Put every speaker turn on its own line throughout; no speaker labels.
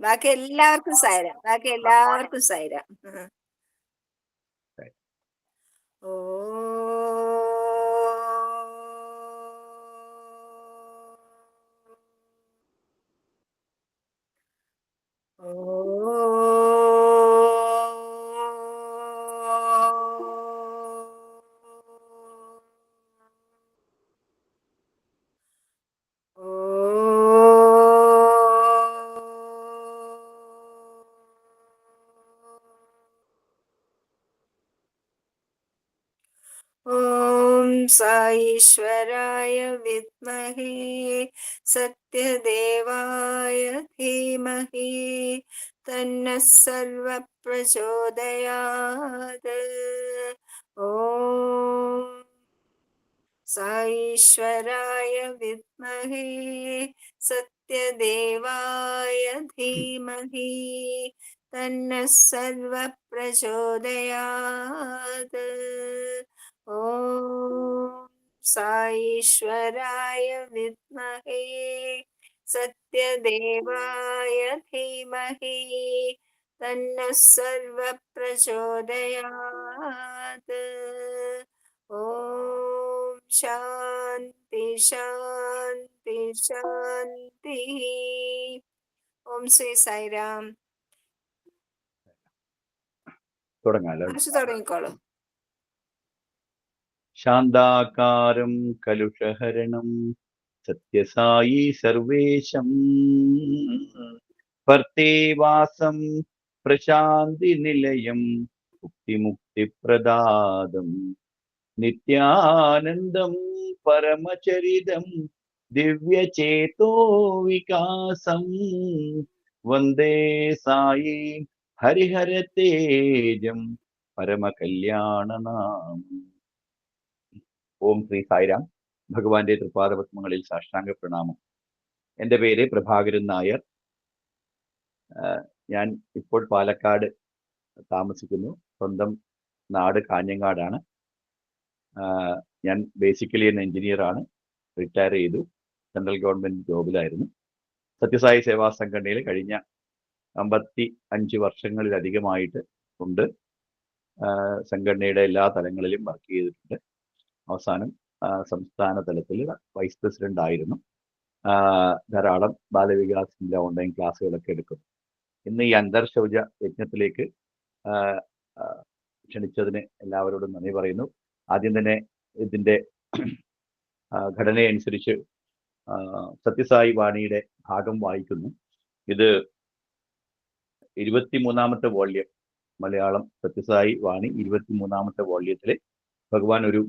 ബാക്കി എല്ലാവർക്കും സൈരം. ബാക്കി എല്ലാവർക്കും സൈരം. ഓ ഓം സായീശ്വരായ വിദ്മഹേ സത്യദേവായ ധീമഹി തന്നഃ സർവ പ്രചോദയാത്. ഓം സായീശ്വരായ വിദ്മഹേ സത്യദേവായ ധീമഹി തന്നഃ സർവ പ്രചോദയാത്. ഓം സായീശ്വരായ വിദ്മഹേ സത്യദേവായ ധീമഹി തന്നഃ സർവ പ്രചോദയാത്. ഓം ശാന്തി ശാന്തി ശാന്തി. ഓം ശ്രീ സായിരാം. തുടങ്ങിക്കോളൂ.
ശാന്താകാരം കലുഷഹരണം സത്യസായി സർവേശം പർത്തേവാസം പ്രശാന്തി നിലയം മുക്തിമുക്തിപ്രദാദം നിത്യാനന്ദം പരമചരിതം ദിവ്യചേതോ വികാസം വന്ദേ സായി ഹരിഹരതേജം പരമകല്യാണനാമം. ഓം ശ്രീ സായിരാം. ഭഗവാന്റെ തൃപാദപത്മങ്ങളിൽ സാഷ്ടാംഗ പ്രണാമം. എൻ്റെ പേര് പ്രഭാകരൻ നായർ. ഞാൻ ഇപ്പോൾ പാലക്കാട് താമസിക്കുന്നു. സ്വന്തം നാട് കാഞ്ഞങ്ങാടാണ്. ഞാൻ ബേസിക്കലി എൻ എഞ്ചിനീയറാണ്. റിട്ടയർ ചെയ്തു. സെൻട്രൽ ഗവൺമെൻറ് ജോബിലായിരുന്നു. സത്യസായി സേവാ സംഘടനയിൽ കഴിഞ്ഞ 55 വർഷങ്ങളിലധികമായിട്ട് ഉണ്ട്. സംഘടനയുടെ എല്ലാ തലങ്ങളിലും വർക്ക് ചെയ്തിട്ടുണ്ട്. അവസാനം സംസ്ഥാന തലത്തിൽ വൈസ് പ്രസിഡന്റ് ആയിരുന്നു. ധാരാളം ബാലവികാസിൻ്റെ ഓൺലൈൻ ക്ലാസ്സുകളൊക്കെ എടുക്കുന്നു. ഇന്ന് ഈ അന്തർശൗച യജ്ഞത്തിലേക്ക് ക്ഷണിച്ചതിന് എല്ലാവരോടും നന്ദി പറയുന്നു. ആദ്യം തന്നെ ഇതിൻ്റെ ഘടനയനുസരിച്ച് സത്യസായി വാണിയുടെ ഭാഗം വായിക്കുന്നു. ഇത് 23ാമത്തെ വോള്യം, മലയാളം സത്യസായി വാണി 23ാമത്തെ വോള്യത്തിലെ ഭഗവാൻ ഒരു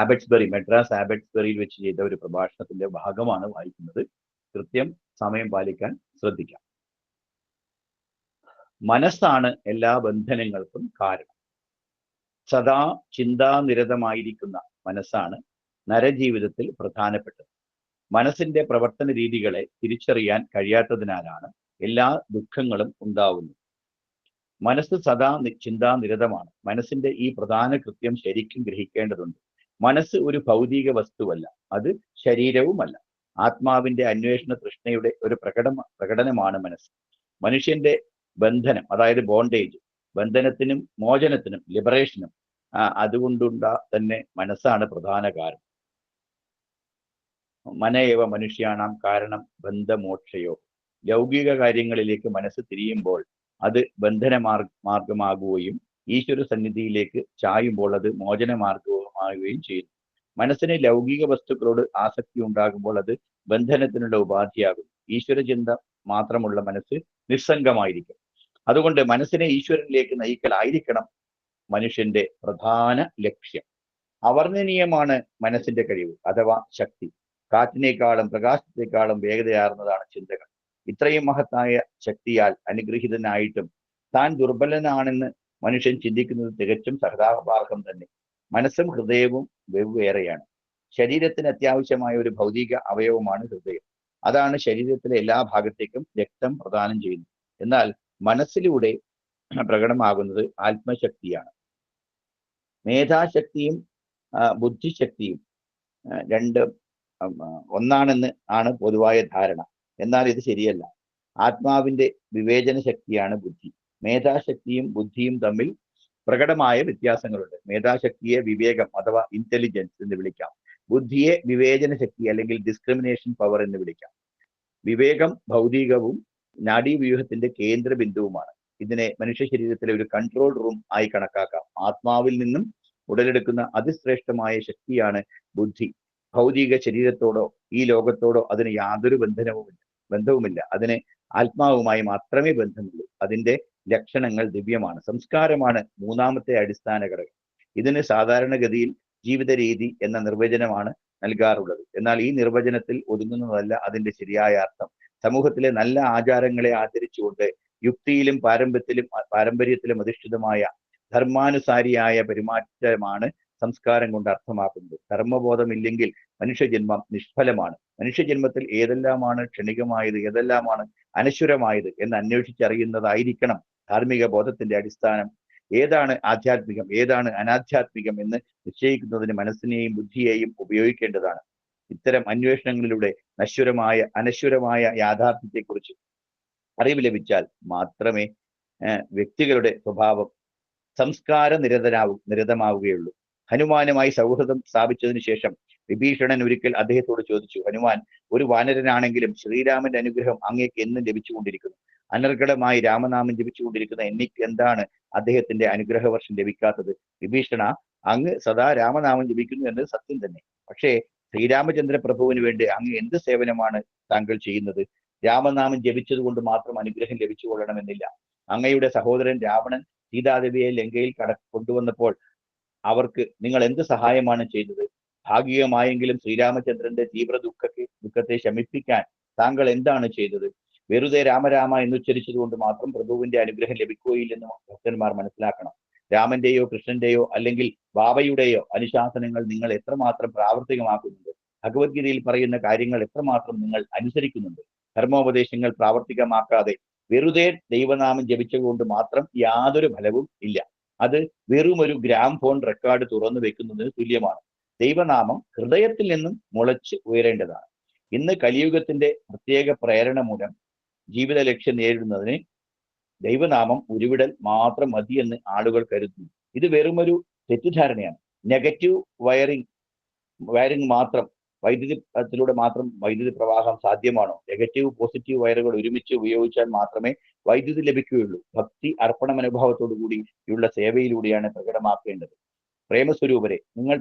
ആബറ്റ്സ്ബറി, മദ്രാസ് ആബറ്റ്സ്ബറിയിൽ വെച്ച് ചെയ്ത ഒരു പ്രഭാഷണത്തിന്റെ ഭാഗമാണ് വായിക്കുന്നത്. കൃത്യം സമയം പാലിക്കാൻ ശ്രദ്ധിക്കാം. മനസ്സാണ് എല്ലാ ബന്ധനങ്ങൾക്കും കാരണം. സദാ ചിന്താനിരതമായിരിക്കുന്ന മനസ്സാണ് നരജീവിതത്തിൽ പ്രധാനപ്പെട്ടത്. മനസ്സിന്റെ പ്രവർത്തന രീതികളെ തിരിച്ചറിയാൻ കഴിയാത്തതിനാലാണ് എല്ലാ ദുഃഖങ്ങളും ഉണ്ടാവുന്നത്. മനസ്സ് സദാ ചിന്താനിരതമാണ്. മനസ്സിന്റെ ഈ പ്രധാന കൃത്യം ശരിക്കും ഗ്രഹിക്കേണ്ടതുണ്ട്. മനസ്സ് ഒരു ഭൗതിക വസ്തുവല്ല, അത് ശരീരവുമല്ല. ആത്മാവിന്റെ അന്വേഷണ തൃഷ്ണയുടെ ഒരു പ്രകടനമാണ് മനസ്സ്. മനുഷ്യന്റെ ബന്ധനം, അതായത് ബോണ്ടേജ്, ബന്ധനത്തിനും മോചനത്തിനും, ലിബറേഷനും തന്നെ മനസ്സാണ് പ്രധാന കാരണം. മനയേവ മനുഷ്യാണാം കാരണം ബന്ധമോക്ഷയോ. ലൗകിക കാര്യങ്ങളിലേക്ക് മനസ്സ് തിരിയുമ്പോൾ അത് ബന്ധന മാർഗമാകുകയും ഈശ്വര സന്നിധിയിലേക്ക് ചായുമ്പോൾ അത് മോചന മാർഗവുമാകുകയും ചെയ്യുന്നു. മനസ്സിന് ലൗകിക വസ്തുക്കളോട് ആസക്തി ഉണ്ടാകുമ്പോൾ അത് ബന്ധനത്തിനുള്ള ഉപാധിയാകും. ഈശ്വര ചിന്ത മാത്രമുള്ള മനസ്സ് നിസ്സംഗമായിരിക്കും. അതുകൊണ്ട് മനസ്സിനെ ഈശ്വരനിലേക്ക് നയിക്കലായിരിക്കണം മനുഷ്യന്റെ പ്രധാന ലക്ഷ്യം. അവർണ്ണനീയമാണ് മനസ്സിന്റെ കഴിവ് അഥവാ ശക്തി. കാറ്റിനേക്കാളും പ്രകാശത്തെക്കാളും വേഗതയാർന്നതാണ് ചിന്തകൾ. ഇത്രയും മഹത്തായ ശക്തിയാൽ അനുഗ്രഹീതനായിട്ടും താൻ ദുർബലനാണെന്ന് മനുഷ്യൻ ചിന്തിക്കുന്നത് തികച്ചും സഹതാപാർഹം തന്നെ. മനസ്സും ഹൃദയവും വെവ്വേറെയാണ്. ശരീരത്തിന് അത്യാവശ്യമായ ഒരു ഭൗതിക അവയവമാണ് ഹൃദയം. അതാണ് ശരീരത്തിലെ എല്ലാ ഭാഗത്തേക്കും രക്തം പ്രദാനം ചെയ്യുന്നത്. എന്നാൽ മനസ്സിലൂടെ പ്രകടമാകുന്നത് ആത്മശക്തിയാണ്. മേധാശക്തിയും ബുദ്ധിശക്തിയും ഒന്നാണെന്ന് ആണ് പൊതുവായ ധാരണ. എന്നാൽ ഇത് ശരിയല്ല. ആത്മാവിന്റെ വിവേചന ശക്തിയാണ് ബുദ്ധി. മേധാശക്തിയും ബുദ്ധിയും തമ്മിൽ പ്രകടമായ വ്യത്യാസങ്ങളുണ്ട്. മേധാശക്തിയെ വിവേകം അഥവാ ഇന്റലിജൻസ് എന്ന് വിളിക്കാം. ബുദ്ധിയെ വിവേചന ശക്തി അല്ലെങ്കിൽ ഡിസ്ക്രിമിനേഷൻ പവർ എന്ന് വിളിക്കാം. വിവേകം ഭൗതികവും നാഡീവ്യൂഹത്തിന്റെ കേന്ദ്ര ബിന്ദുവുമാണ്. ഇതിനെ മനുഷ്യ ശരീരത്തിലെ ഒരു കൺട്രോൾ റൂം ആയി കണക്കാക്കാം. ആത്മാവിൽ നിന്നും ഉടലെടുക്കുന്ന അതിശ്രേഷ്ഠമായ ശക്തിയാണ് ബുദ്ധി. ഭൗതിക ശരീരത്തോടോ ഈ ലോകത്തോടോ അതിന് യാതൊരു ബന്ധവുമില്ല. അതിന് ആത്മാവുമായി മാത്രമേ ബന്ധമുള്ളൂ. അതിന്റെ ലക്ഷണങ്ങൾ ദിവ്യമാണ്. സംസ്കാരമാണ് മൂന്നാമത്തെ അടിസ്ഥാന ഘടകം. ഇതിന് സാധാരണഗതിയിൽ ജീവിത രീതി എന്ന നിർവചനമാണ് നൽകാറുള്ളത്. എന്നാൽ ഈ നിർവചനത്തിൽ ഒതുങ്ങുന്നതല്ല അതിന്റെ ശരിയായ അർത്ഥം. സമൂഹത്തിലെ നല്ല ആചാരങ്ങളെ ആചരിച്ചുകൊണ്ട് യുക്തിയിലും പാരമ്പര്യത്തിലും അധിഷ്ഠിതമായ ധർമാനുസാരിയായ പെരുമാറ്റമാണ് സംസ്കാരം കൊണ്ട് അർത്ഥമാക്കുന്നത്. ധർമ്മബോധമില്ലെങ്കിൽ മനുഷ്യജന്മം നിഷ്ഫലമാണ്. മനുഷ്യജന്മത്തിൽ ഏതെല്ലാമാണ് ക്ഷണികമായത്, ഏതെല്ലാമാണ് അനശ്വരമായത് എന്ന് അന്വേഷിച്ചറിയുന്നതായിരിക്കണം ധാർമ്മിക ബോധത്തിന്റെ അടിസ്ഥാനം. ഏതാണ് ആധ്യാത്മികം, ഏതാണ് അനാധ്യാത്മികം എന്ന് നിശ്ചയിക്കുന്നതിന് മനസ്സിനെയും ബുദ്ധിയെയും ഉപയോഗിക്കേണ്ടതാണ്. ഇത്തരം അന്വേഷണങ്ങളിലൂടെ അനശ്വരമായ യാഥാർത്ഥ്യത്തെക്കുറിച്ച് അറിവ് ലഭിച്ചാൽ മാത്രമേ വ്യക്തികളുടെ സ്വഭാവം സംസ്കാര നിരതമാവുകയുള്ളൂ. ഹനുമാനുമായി സൗഹൃദം സ്ഥാപിച്ചതിനു ശേഷം വിഭീഷണൻ ഒരിക്കൽ അദ്ദേഹത്തോട് ചോദിച്ചു, ഹനുമാൻ, ഒരു വാനരനാണെങ്കിലും ശ്രീരാമന്റെ അനുഗ്രഹം അങ്ങേക്ക് എന്നും ലഭിച്ചുകൊണ്ടിരിക്കുന്നു. അനർഗളമായി രാമനാമം ജപിച്ചുകൊണ്ടിരിക്കുന്ന എനിക്ക് എന്താണ് അദ്ദേഹത്തിന്റെ അനുഗ്രഹവർഷം ലഭിക്കാത്തത്? വിഭീഷണ, അങ്ങ് സദാ രാമനാമം ജപിക്കുന്നു എന്നത് സത്യം തന്നെ. പക്ഷേ ശ്രീരാമചന്ദ്ര പ്രഭുവിന് വേണ്ടി അങ്ങ് എന്ത് സേവനമാണ് താങ്കൾ ചെയ്യുന്നത്? രാമനാമം ജപിച്ചത് കൊണ്ട് മാത്രം അനുഗ്രഹം ലഭിച്ചു കൊള്ളണമെന്നില്ല. അങ്ങയുടെ സഹോദരൻ രാവണൻ സീതാദേവിയെ ലങ്കയിൽ കൊണ്ടുവന്നപ്പോൾ അവർക്ക് നിങ്ങൾ എന്ത് സഹായമാണ് ചെയ്തത്? ഭാഗികമായെങ്കിലും ശ്രീരാമചന്ദ്രന്റെ തീവ്ര ദുഃഖത്തെ ശമിപ്പിക്കാൻ താങ്കൾ എന്താണ് ചെയ്തത്? വെറുതെ രാമരാമ എന്നുച്ചരിച്ചത് കൊണ്ട് മാത്രം പ്രഭുവിന്റെ അനുഗ്രഹം ലഭിക്കുകയില്ലെന്ന് ഭക്തന്മാർ മനസ്സിലാക്കണം. രാമന്റെയോ കൃഷ്ണന്റെയോ അല്ലെങ്കിൽ ബാബയുടെയോ അനുശാസനങ്ങൾ നിങ്ങൾ എത്രമാത്രം പ്രാവർത്തികമാക്കുന്നുണ്ട്? ഭഗവത്ഗീതയിൽ പറയുന്ന കാര്യങ്ങൾ എത്രമാത്രം നിങ്ങൾ അനുസരിക്കുന്നുണ്ട്? ധർമ്മോപദേശങ്ങൾ പ്രാവർത്തികമാക്കാതെ വെറുതെ ദൈവനാമം ജപിച്ചുകൊണ്ട് മാത്രം യാതൊരു ഫലവും ഇല്ല. അത് വെറും ഒരു ഗ്രാം ഫോൺ റെക്കോർഡ് തുറന്നു വെക്കുന്നതിന് തുല്യമാണ്. ദൈവനാമം ഹൃദയത്തിൽ നിന്നും മുളച്ച് ഉയരേണ്ടതാണ്. ഇന്ന് കലിയുഗത്തിന്റെ പ്രത്യേക പ്രേരണ മൂലം ജീവിത ലക്ഷ്യം നേരിടുന്നതിന് ദൈവനാമം ഉരുവിടൽ മാത്രം മതിയെന്ന് ആളുകൾ കരുതുന്നു. ഇത് വെറുമൊരു തെറ്റിദ്ധാരണയാണ്. നെഗറ്റീവ് വയറിംഗ് മാത്രം വൈദ്യുതിയിലൂടെ മാത്രം വൈദ്യുതി പ്രവാഹം സാധ്യമാണോ? നെഗറ്റീവ് പോസിറ്റീവ് വയറുകൾ ഒരുമിച്ച് ഉപയോഗിച്ചാൽ മാത്രമേ വൈദ്യുതി ലഭിക്കുകയുള്ളൂ. ഭക്തി അർപ്പണ മനോഭാവത്തോടു കൂടിയുള്ള സേവയിലൂടെയാണ് പ്രകടമാക്കേണ്ടത്. പ്രേമസ്വരൂപരെ, നിങ്ങൾ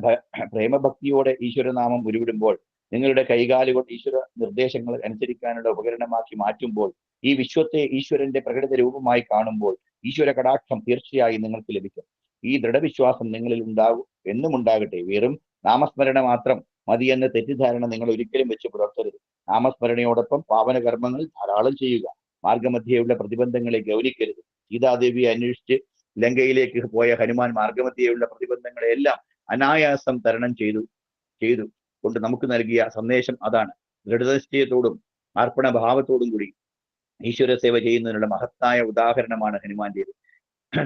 പ്രേമഭക്തിയോടെ ഈശ്വരനാമം ഉരുവിടുമ്പോൾ, നിങ്ങളുടെ കൈകാലുകൾ ഈശ്വര നിർദ്ദേശങ്ങൾ അനുസരിക്കാനുള്ള ഉപകരണമാക്കി മാറ്റുമ്പോൾ, ഈ വിശ്വത്തെ ഈശ്വരന്റെ പ്രകടിത രൂപമായി കാണുമ്പോൾ ഈശ്വര കടാക്ഷം തീർച്ചയായും നിങ്ങൾക്ക് ലഭിക്കും. ഈ ദൃഢവിശ്വാസം നിങ്ങളിൽ എന്നും ഉണ്ടാകട്ടെ. വെറും നാമസ്മരണ മാത്രം മതിയെന്ന തെറ്റിദ്ധാരണ നിങ്ങൾ ഒരിക്കലും വെച്ച് പുലർത്തരുത്. നാമസ്മരണയോടൊപ്പം പാവന കർമ്മങ്ങൾ ധാരാളം ചെയ്യുക. മാർഗമധ്യയുള്ള പ്രതിബന്ധങ്ങളെ ഗൗനിക്കരുത്. സീതാദേവിയെ അന്വേഷിച്ച് ലങ്കയിലേക്ക് പോയ ഹനുമാൻ മാർഗമധ്യയുള്ള പ്രതിബന്ധങ്ങളെല്ലാം അനായാസം തരണം ചെയ്തു കൊണ്ട് നമുക്ക് നൽകിയ സന്ദേശം അതാണ്. ദൃഢനിശ്ചയത്തോടും അർപ്പണ ഭാവത്തോടും കൂടി ഈശ്വര സേവ ചെയ്യുന്നതിനുള്ള മഹത്തായ ഉദാഹരണമാണ് ഹനുമാന്റേത്.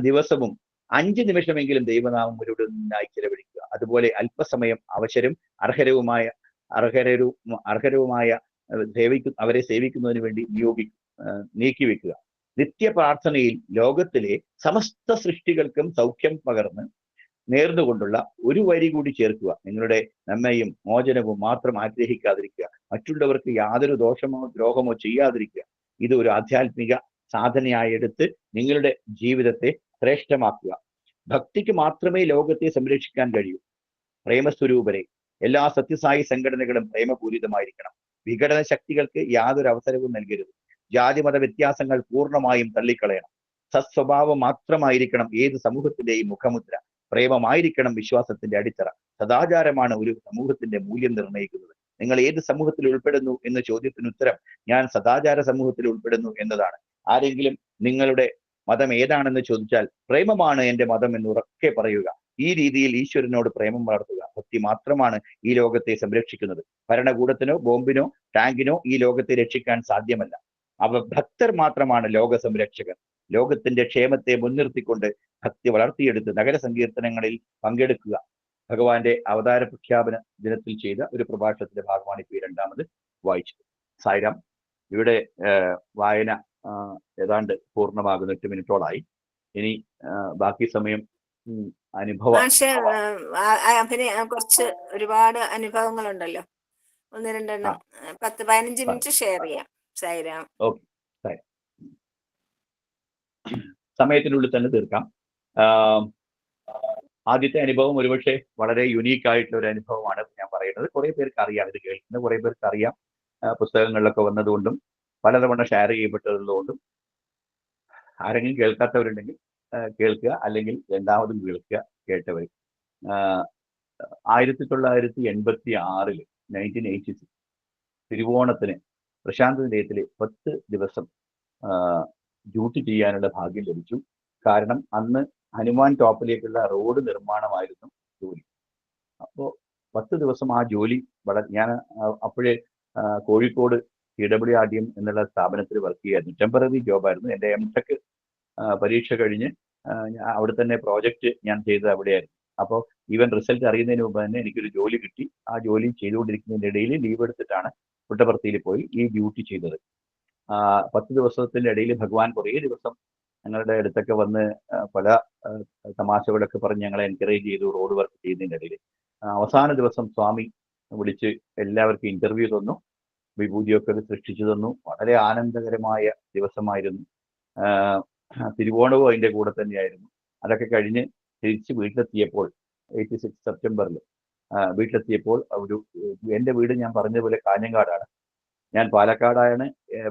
ദിവസവും 5 നിമിഷമെങ്കിലും ദൈവനാമം ഉരുവിടുന്നതിനായി ചെലവഴിക്കുക. അതുപോലെ അല്പസമയം അവശരും അർഹരവുമായ അവരെ സേവിക്കുന്നതിന് വേണ്ടി നീക്കിവെക്കുക. നിത്യ പ്രാർത്ഥനയിൽ ലോകത്തിലെ സമസ്ത സൃഷ്ടികൾക്കും സൗഖ്യം പകർന്ന് നേർന്നുകൊണ്ടുള്ള ഒരു വരി കൂടി ചേർക്കുക. നിങ്ങളുടെ നന്മയും മോചനവും മാത്രം ആഗ്രഹിക്കാതിരിക്കുക. മറ്റുള്ളവർക്ക് യാതൊരു ദോഷമോ ദ്രോഹമോ ചെയ്യാതിരിക്കുക. ഇത് ഒരു ആധ്യാത്മിക സാധനയായി എടുത്ത് നിങ്ങളുടെ ജീവിതത്തെ ശ്രേഷ്ഠമാക്കുക. ഭക്തിക്ക് മാത്രമേ ലോകത്തെ സംരക്ഷിക്കാൻ കഴിയൂ. പ്രേമസ്വരൂപരെ, എല്ലാ സത്യസായി സംഘടനകളും പ്രേമപൂരിതമായിരിക്കണം. വിഘടന ശക്തികൾക്ക് യാതൊരു അവസരവും നൽകരുത്. ജാതിമത വ്യത്യാസങ്ങൾ പൂർണ്ണമായും തള്ളിക്കളയണം. സത്സ്വഭാവം മാത്രമായിരിക്കണം ഏത് സമൂഹത്തിന്റെയും മുഖമുദ്ര. പ്രേമമായിരിക്കണം വിശ്വാസത്തിന്റെ അടിത്തറ. സദാചാരമാണ് ഒരു സമൂഹത്തിന്റെ മൂല്യം നിർണ്ണയിക്കുന്നത്. നിങ്ങൾ ഏത് സമൂഹത്തിൽ ഉൾപ്പെടുന്നു എന്ന ചോദ്യത്തിന് ഉത്തരം ഞാൻ സദാചാര സമൂഹത്തിൽ ഉൾപ്പെടുന്നു എന്നതാണ്. ആരെങ്കിലും നിങ്ങളുടെ മതം ഏതാണെന്ന് ചോദിച്ചാൽ പ്രേമമാണ് എന്റെ മതം എന്ന് ഉറക്കെ പറയുക. ഈ രീതിയിൽ ഈശ്വരനോട് പ്രേമം വളർത്തുക. ഭക്തി മാത്രമാണ് ഈ ലോകത്തെ സംരക്ഷിക്കുന്നത്. ഭരണകൂടത്തിനോ ബോംബിനോ ടാങ്കിനോ ഈ ലോകത്തെ രക്ഷിക്കാൻ സാധ്യമല്ല. ഭക്തർ മാത്രമാണ് ലോക സംരക്ഷകർ. ലോകത്തിന്റെ ക്ഷേമത്തെ മുൻനിർത്തിക്കൊണ്ട് ഭക്തി വളർത്തിയെടുത്ത് നഗര സങ്കീർത്തനങ്ങളിൽ പങ്കെടുക്കുക. ഭഗവാന്റെ അവതാര പ്രഖ്യാപന ദിനത്തിൽ ചെയ്ത ഒരു പ്രഭാഷണത്തിന്റെ ഭാഗമാണ് ഇപ്പോൾ രണ്ടാമത് വായിച്ചത്. സായിരാം. ഇവിടെ വായന ഏതാണ്ട് പൂർണ്ണമാകുന്ന 8 മിനിറ്റോളായി. ഇനി ബാക്കി സമയം അനുഭവ
മാഷെ കുറച്ച് ഒരുപാട് അനുഭവങ്ങളുണ്ടല്ലോ, 1-2 10-15 മിനിറ്റ് ഷെയർ ചെയ്യാം. സായിരാം.
ഓക്കെ, സമയത്തിനുള്ളിൽ തന്നെ തീർക്കാം. ആദ്യത്തെ അനുഭവം ഒരുപക്ഷെ വളരെ യുണീക്ക് ആയിട്ടുള്ള ഒരു അനുഭവമാണ് ഞാൻ പറയുന്നത്. കുറെ പേർക്ക് അറിയാം, ഇത് കേൾക്കുന്ന കുറെ പേർക്ക് അറിയാം, പുസ്തകങ്ങളിലൊക്കെ വന്നതുകൊണ്ടും പലതവണ ഷെയർ ചെയ്യപ്പെട്ടതുകൊണ്ടും. ആരെങ്കിലും കേൾക്കാത്തവരുണ്ടെങ്കിൽ കേൾക്കുക, അല്ലെങ്കിൽ രണ്ടാമതും കേൾക്കുക കേട്ടവർ. 1986 1986 തിരുവോണത്തിന് പ്രശാന്ത് നിലയത്തിൽ 10 ദിവസം ഡ്യൂട്ടി ചെയ്യാനുള്ള ഭാഗ്യം ലഭിച്ചു. കാരണം അന്ന് ഹനുമാൻ ടോപ്പിലേക്കുള്ള റോഡ് നിർമ്മാണമായിരുന്നു ജോലി. അപ്പോൾ 10 ദിവസം ആ ജോലി ഞാൻ അപ്പോഴേ കോഴിക്കോട് TWRDM എന്നുള്ള സ്ഥാപനത്തിൽ വർക്ക് ചെയ്യായിരുന്നു. ടെമ്പററി ജോബായിരുന്നു. എൻ്റെ M.Tech പരീക്ഷ കഴിഞ്ഞ് അവിടെ തന്നെ പ്രോജക്റ്റ് ഞാൻ ചെയ്തത് അവിടെയായിരുന്നു. അപ്പോൾ ഈവൻ റിസൾട്ട് അറിയുന്നതിന് മുമ്പ് തന്നെ എനിക്കൊരു ജോലി കിട്ടി. ആ ജോലി ചെയ്തുകൊണ്ടിരിക്കുന്നതിൻ്റെ ഇടയിൽ ലീവ് എടുത്തിട്ടാണ് പുട്ടപർത്തിയിൽ പോയി ഈ ഡ്യൂട്ടി ചെയ്തത്. 10 ദിവസത്തിൻ്റെ ഇടയിൽ ഭഗവാൻ കുറേ ദിവസം ഞങ്ങളുടെ അടുത്തൊക്കെ വന്ന് പല തമാശകളൊക്കെ പറഞ്ഞ് ഞങ്ങളെ എൻകറേജ് ചെയ്തു റോഡ് വർക്ക് ചെയ്യുന്നതിൻ്റെ ഇടയിൽ. അവസാന ദിവസം സ്വാമി വിളിച്ച് എല്ലാവർക്കും ഇന്റർവ്യൂ തന്നു, വിഭൂതിയൊക്കെ സൃഷ്ടിച്ചു തന്നു. വളരെ ആനന്ദകരമായ ദിവസമായിരുന്നു. തിരുവോണവും അതിൻ്റെ കൂടെ തന്നെയായിരുന്നു. അതൊക്കെ കഴിഞ്ഞ് തിരിച്ച് വീട്ടിലെത്തിയപ്പോൾ 86 സെപ്റ്റംബറിൽ വീട്ടിലെത്തിയപ്പോൾ എൻ്റെ വീട് ഞാൻ പറഞ്ഞതുപോലെ കാഞ്ഞങ്ങാടാണ്. ഞാൻ പാലക്കാടാണ്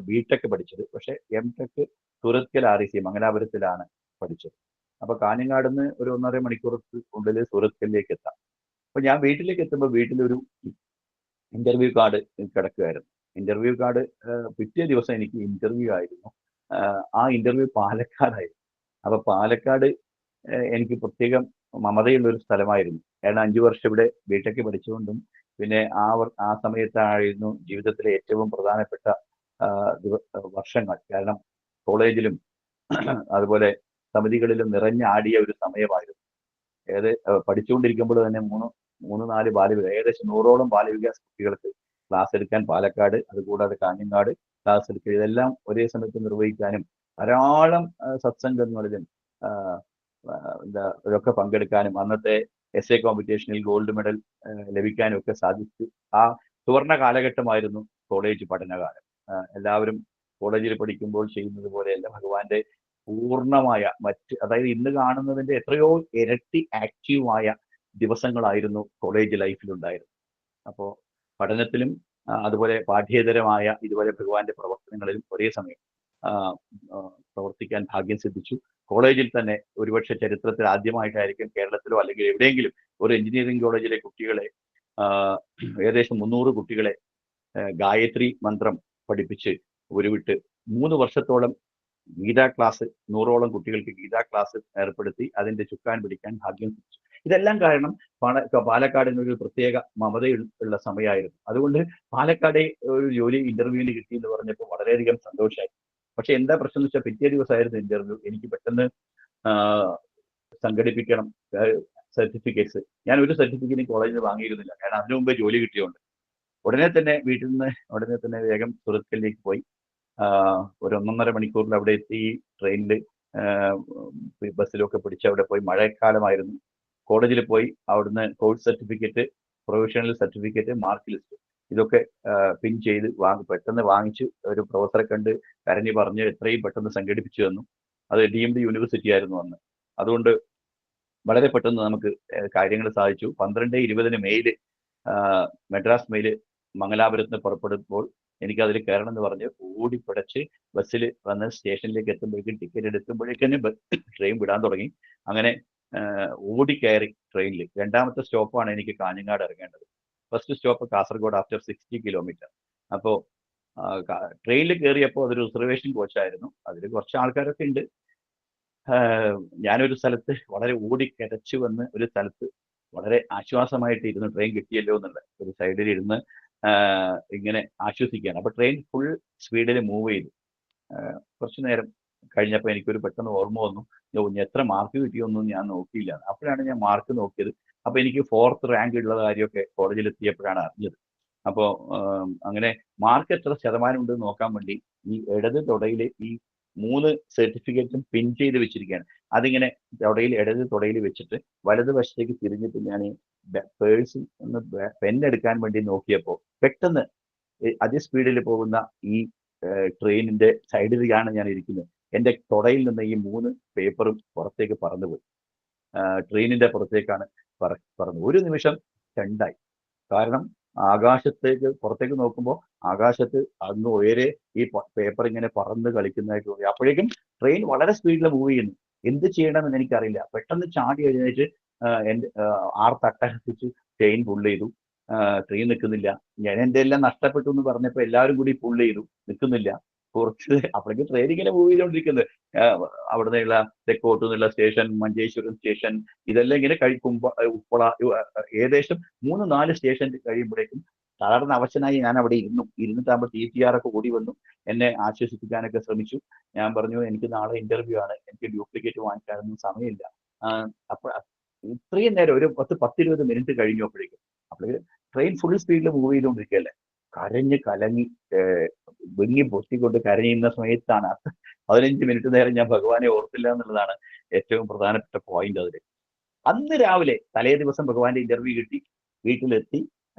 B.Tech പഠിച്ചത്. പക്ഷെ M.Tech സൂറത്കൽ REC മംഗലാപുരത്തിലാണ് പഠിച്ചത്. അപ്പൊ കാഞ്ഞങ്ങാട് നിന്ന് ഒരു 1.5 മണിക്കൂറിനുള്ളിൽ സൂറത്കലിലേക്ക് എത്താം. അപ്പൊ ഞാൻ വീട്ടിലേക്ക് എത്തുമ്പോൾ വീട്ടിലൊരു ഇന്റർവ്യൂ കാർഡ് കിടക്കുകയായിരുന്നു. ഇന്റർവ്യൂ കാർഡ് പിറ്റേ ദിവസം എനിക്ക് ഇന്റർവ്യൂ ആയിരുന്നു. ആ ഇന്റർവ്യൂ പാലക്കാടായിരുന്നു. അപ്പൊ പാലക്കാട് എനിക്ക് പ്രത്യേകം മമതയുള്ള ഒരു സ്ഥലമായിരുന്നു. കാരണം 5 വർഷം ഇവിടെ B.Tech പഠിച്ചുകൊണ്ടും പിന്നെ ആ സമയത്തായിരുന്നു ജീവിതത്തിലെ ഏറ്റവും പ്രധാനപ്പെട്ട വർഷങ്ങൾ. കാരണം കോളേജിലും അതുപോലെ സമിതികളിലും നിറഞ്ഞാടിയ ഒരു സമയമായിരുന്നു. പഠിച്ചുകൊണ്ടിരിക്കുമ്പോൾ തന്നെ 3-4 ബാലവിക, ഏകദേശം 100ഓളം ബാലവികാസ് കുട്ടികൾക്ക് ക്ലാസ് എടുക്കാൻ പാലക്കാട്, അതുകൂടാതെ കാഞ്ഞങ്ങാട് ക്ലാസ് എടുക്കുക, ഇതെല്ലാം ഒരേ സമയത്ത് നിർവഹിക്കാനും ധാരാളം സത്സംഗങ്ങളിലും ഇതൊക്കെ പങ്കെടുക്കാനും അന്നത്തെ essay കോമ്പറ്റീഷനിൽ ഗോൾഡ് മെഡൽ ലഭിക്കാനും ഒക്കെ സാധിച്ചു. ആ സുവർണ കാലഘട്ടമായിരുന്നു കോളേജ് പഠനകാലം. എല്ലാവരും കോളേജിൽ പഠിക്കുമ്പോൾ ചെയ്യുന്നത് പോലെയല്ല, ഭഗവാന്റെ പൂർണ്ണമായ അതായത് ഇന്ന് കാണുന്നതിന്റെ എത്രയോ ഇരട്ടി ആക്റ്റീവായ ദിവസങ്ങളായിരുന്നു കോളേജ് ലൈഫിലുണ്ടായിരുന്നത്. അപ്പോൾ പഠനത്തിലും അതുപോലെ പാഠ്യേതരമായ ഇതുപോലെ ഭഗവാന്റെ പ്രവർത്തനങ്ങളിലും ഒരേ സമയം പ്രവർത്തിക്കാൻ ഭാഗ്യം സിദ്ധിച്ചു. കോളേജിൽ തന്നെ ഒരുപക്ഷെ ചരിത്രത്തിൽ ആദ്യമായിട്ടായിരിക്കും കേരളത്തിലോ അല്ലെങ്കിൽ എവിടെയെങ്കിലും ഒരു എഞ്ചിനീയറിംഗ് കോളേജിലെ കുട്ടികളെ ഏകദേശം 300 കുട്ടികളെ ഗായത്രി മന്ത്രം പഠിപ്പിച്ച് ഉരുവിട്ട് 3 വർഷത്തോളം ഗീതാ ക്ലാസ് 100ഓളം കുട്ടികൾക്ക് ഗീതാ ക്ലാസ് ഏർപ്പെടുത്തി അതിന്റെ ചുക്കാൻ പിടിക്കാൻ ഭാഗ്യം സിദ്ധിച്ചു. ഇതെല്ലാം കാരണം പാലക്കാടിന് ഒരു പ്രത്യേക മമതയുള്ള സമയമായിരുന്നു. അതുകൊണ്ട് പാലക്കാട് ഒരു ജോലി ഇന്റർവ്യൂവിന് കിട്ടി എന്ന് പറഞ്ഞപ്പോൾ വളരെയധികം സന്തോഷമായി. പക്ഷെ എന്താ പ്രശ്നം എന്ന് വെച്ചാൽ പിറ്റേ ദിവസമായിരുന്നു ഇന്റർവ്യൂ. എനിക്ക് പെട്ടെന്ന് സംഘടിപ്പിക്കണം സർട്ടിഫിക്കറ്റ്സ്. ഞാൻ ഒരു സർട്ടിഫിക്കറ്റും കോളേജിൽ വാങ്ങിയിരുന്നില്ല, കാരണം അതിനു മുമ്പേ ജോലി കിട്ടിയോണ്ട്. ഉടനെ തന്നെ വീട്ടിൽ നിന്ന് വേഗം സുഹൃത്തുക്കളിലേക്ക് പോയി. ഒരു 1.5 മണിക്കൂറിൽ അവിടെ എത്തി. ട്രെയിനിൽ ബസ്സിലൊക്കെ പിടിച്ച് അവിടെ പോയി. മഴക്കാലമായിരുന്നു. കോളേജിൽ പോയി അവിടുന്ന് course certificate, professional certificate, mark list ഇതൊക്കെ പിൻ ചെയ്ത് പെട്ടെന്ന് വാങ്ങിച്ച് ഒരു പ്രൊഫസറെ കണ്ട് കരഞ്ഞു പറഞ്ഞ് എത്രയും പെട്ടെന്ന് സംഘടിപ്പിച്ചു തന്നു. അത് DMD യൂണിവേഴ്സിറ്റി ആയിരുന്നു അന്ന്. അതുകൊണ്ട് വളരെ പെട്ടെന്ന് നമുക്ക് കാര്യങ്ങൾ സാധിച്ചു. 12-20 മെയിൽ മദ്രാസ് മെയിൽ മംഗലാപുരത്ത് പുറപ്പെടുമ്പോൾ എനിക്കതിൽ കയറണം എന്ന് പറഞ്ഞ് ഓടിപ്പിടച്ച് ബസ്സിൽ വന്ന് സ്റ്റേഷനിലേക്ക് എത്തുമ്പോഴേക്കും ടിക്കറ്റ് എടുക്കുമ്പോഴേക്കും ട്രെയിൻ വിടാൻ തുടങ്ങി. അങ്ങനെ ഓടിക്കയറി ട്രെയിനിൽ. രണ്ടാമത്തെ സ്റ്റോപ്പാണ് എനിക്ക് കാഞ്ഞങ്ങാട് ഇറങ്ങേണ്ടത്. First stop Kasaragod after 60 kilometre. അപ്പോൾ ട്രെയിനിൽ കയറിയപ്പോൾ അതൊരു റിസർവേഷൻ കോച്ചായിരുന്നു. അതിൽ കുറച്ച് ആൾക്കാരൊക്കെ ഉണ്ട്. ഞാനൊരു സ്ഥലത്ത് വളരെ ഓടിക്കിടച്ചു വന്ന് ഒരു സ്ഥലത്ത് വളരെ ആശ്വാസമായിട്ട് ഇരുന്ന് ട്രെയിൻ കിട്ടിയല്ലോ എന്നുള്ള ഒരു സൈഡിൽ ഇരുന്ന് ഇങ്ങനെ ആശ്വസിക്കുകയാണ്. അപ്പോൾ ട്രെയിൻ ഫുൾ സ്പീഡിൽ മൂവ് ചെയ്തു. കുറച്ചു നേരം കഴിഞ്ഞപ്പോൾ എനിക്കൊരു പെട്ടെന്ന് ഓർമ്മ വന്നു, എത്ര മാർക്ക് കിട്ടിയൊന്നും ഞാൻ നോക്കിയില്ല. അപ്പോഴാണ് ഞാൻ മാർക്ക് നോക്കിയത്. അപ്പോൾ എനിക്ക് 4th റാങ്ക് ഉള്ള കാര്യമൊക്കെ കോളേജിൽ എത്തിയപ്പോഴാണ് അറിഞ്ഞത്. അപ്പോൾ അങ്ങനെ മാർക്ക് എത്ര ശതമാനം ഉണ്ടെന്ന് നോക്കാൻ വേണ്ടി ഈ ഇടത് തുടയിൽ ഈ 3 സർട്ടിഫിക്കറ്റും പിൻ ചെയ്ത് വെച്ചിരിക്കുകയാണ്. അതിങ്ങനെ ഇടത് തുടയിൽ വെച്ചിട്ട് വലതുവശത്തേക്ക് തിരിഞ്ഞിട്ട് ഞാൻ പേഴ്സിൽ ഒന്ന് പെൻ എടുക്കാൻ വേണ്ടി നോക്കിയപ്പോൾ പെട്ടെന്ന് അതിസ്പീഡിൽ പോകുന്ന ഈ ട്രെയിനിന്റെ സൈഡിലാണ് ഞാൻ ഇരിക്കുന്നത്. എൻ്റെ തുടയിൽ നിന്ന് ഈ 3 പേപ്പറും പുറത്തേക്ക് പറന്നുപോയി. ട്രെയിനിന്റെ പുറത്തേക്കാണ് പറന്നു. ഒരു നിമിഷം രണ്ടായി. കാരണം ആകാശത്തേക്ക് പുറത്തേക്ക് നോക്കുമ്പോൾ ആകാശത്ത് അങ്ങ് ഉയരെ ഈ പേപ്പർ ഇങ്ങനെ പറന്ന് കളിക്കുന്നതായിട്ട് തോന്നി. അപ്പോഴേക്കും ട്രെയിൻ വളരെ സ്പീഡിൽ മൂവ് ചെയ്യുന്നു. എന്ത് ചെയ്യണമെന്ന് എനിക്കറിയില്ല. പെട്ടെന്ന് ചാടി എഴുന്നേറ്റ് എൻ്റെ തട്ടഹസിച്ച് ട്രെയിൻ പുള്ള് ചെയ്തു. ട്രെയിൻ നിൽക്കുന്നില്ല. ഞാൻ എൻ്റെ എല്ലാം നഷ്ടപ്പെട്ടു എന്ന് പറഞ്ഞപ്പോൾ എല്ലാവരും കൂടി പുള്ള് ചെയ്തു. നിൽക്കുന്നില്ല. കുറച്ച് അപ്പോഴേക്ക് ട്രെയിൻ ഇങ്ങനെ മൂവ് ചെയ്തുകൊണ്ടിരിക്കുന്നത്. അവിടെ നിന്നുള്ള തെക്കോട്ട് നിന്നുള്ള സ്റ്റേഷൻ, മഞ്ചേശ്വരം സ്റ്റേഷൻ, ഇതെല്ലാം ഇങ്ങനെ ഉപ്പള, ഏകദേശം 3-4 സ്റ്റേഷൻ കഴിയുമ്പോഴേക്കും തളർന്ന അവശനായി ഞാൻ അവിടെ ഇരുന്നിട്ടാകുമ്പോൾ TTR ഒക്കെ കൂടി വന്നു. എന്നെ ആശ്വസിപ്പിക്കാനൊക്കെ ശ്രമിച്ചു. ഞാൻ പറഞ്ഞു, എനിക്ക് നാളെ ഇന്റർവ്യൂ ആണ്, എനിക്ക് ഡ്യൂപ്ലിക്കേറ്റ് വാങ്ങിക്കാനൊന്നും സമയമില്ല. അപ്പോൾ ഇത്രയും നേരം ഒരു 10-20 മിനിറ്റ് കഴിഞ്ഞു. അപ്പോഴേക്കും ട്രെയിൻ ഫുൾ സ്പീഡിൽ മൂവ് ചെയ്തുകൊണ്ടിരിക്കുകയല്ലേ. കരഞ്ഞ് കലങ്ങി വെങ്ങി പൊത്തിക്കൊണ്ട് കരയുന്ന സമയത്താണ് 15 മിനിറ്റ് നേരം ഞാൻ ഭഗവാനെ ഓർത്തില്ല എന്നുള്ളതാണ് ഏറ്റവും പ്രധാനപ്പെട്ട പോയിന്റ്. അതിൽ അന്ന് രാവിലെ തലേ ദിവസം ഭഗവാന്റെ ഇന്റർവ്യൂ കിട്ടി, വീട്ടിലെത്തി.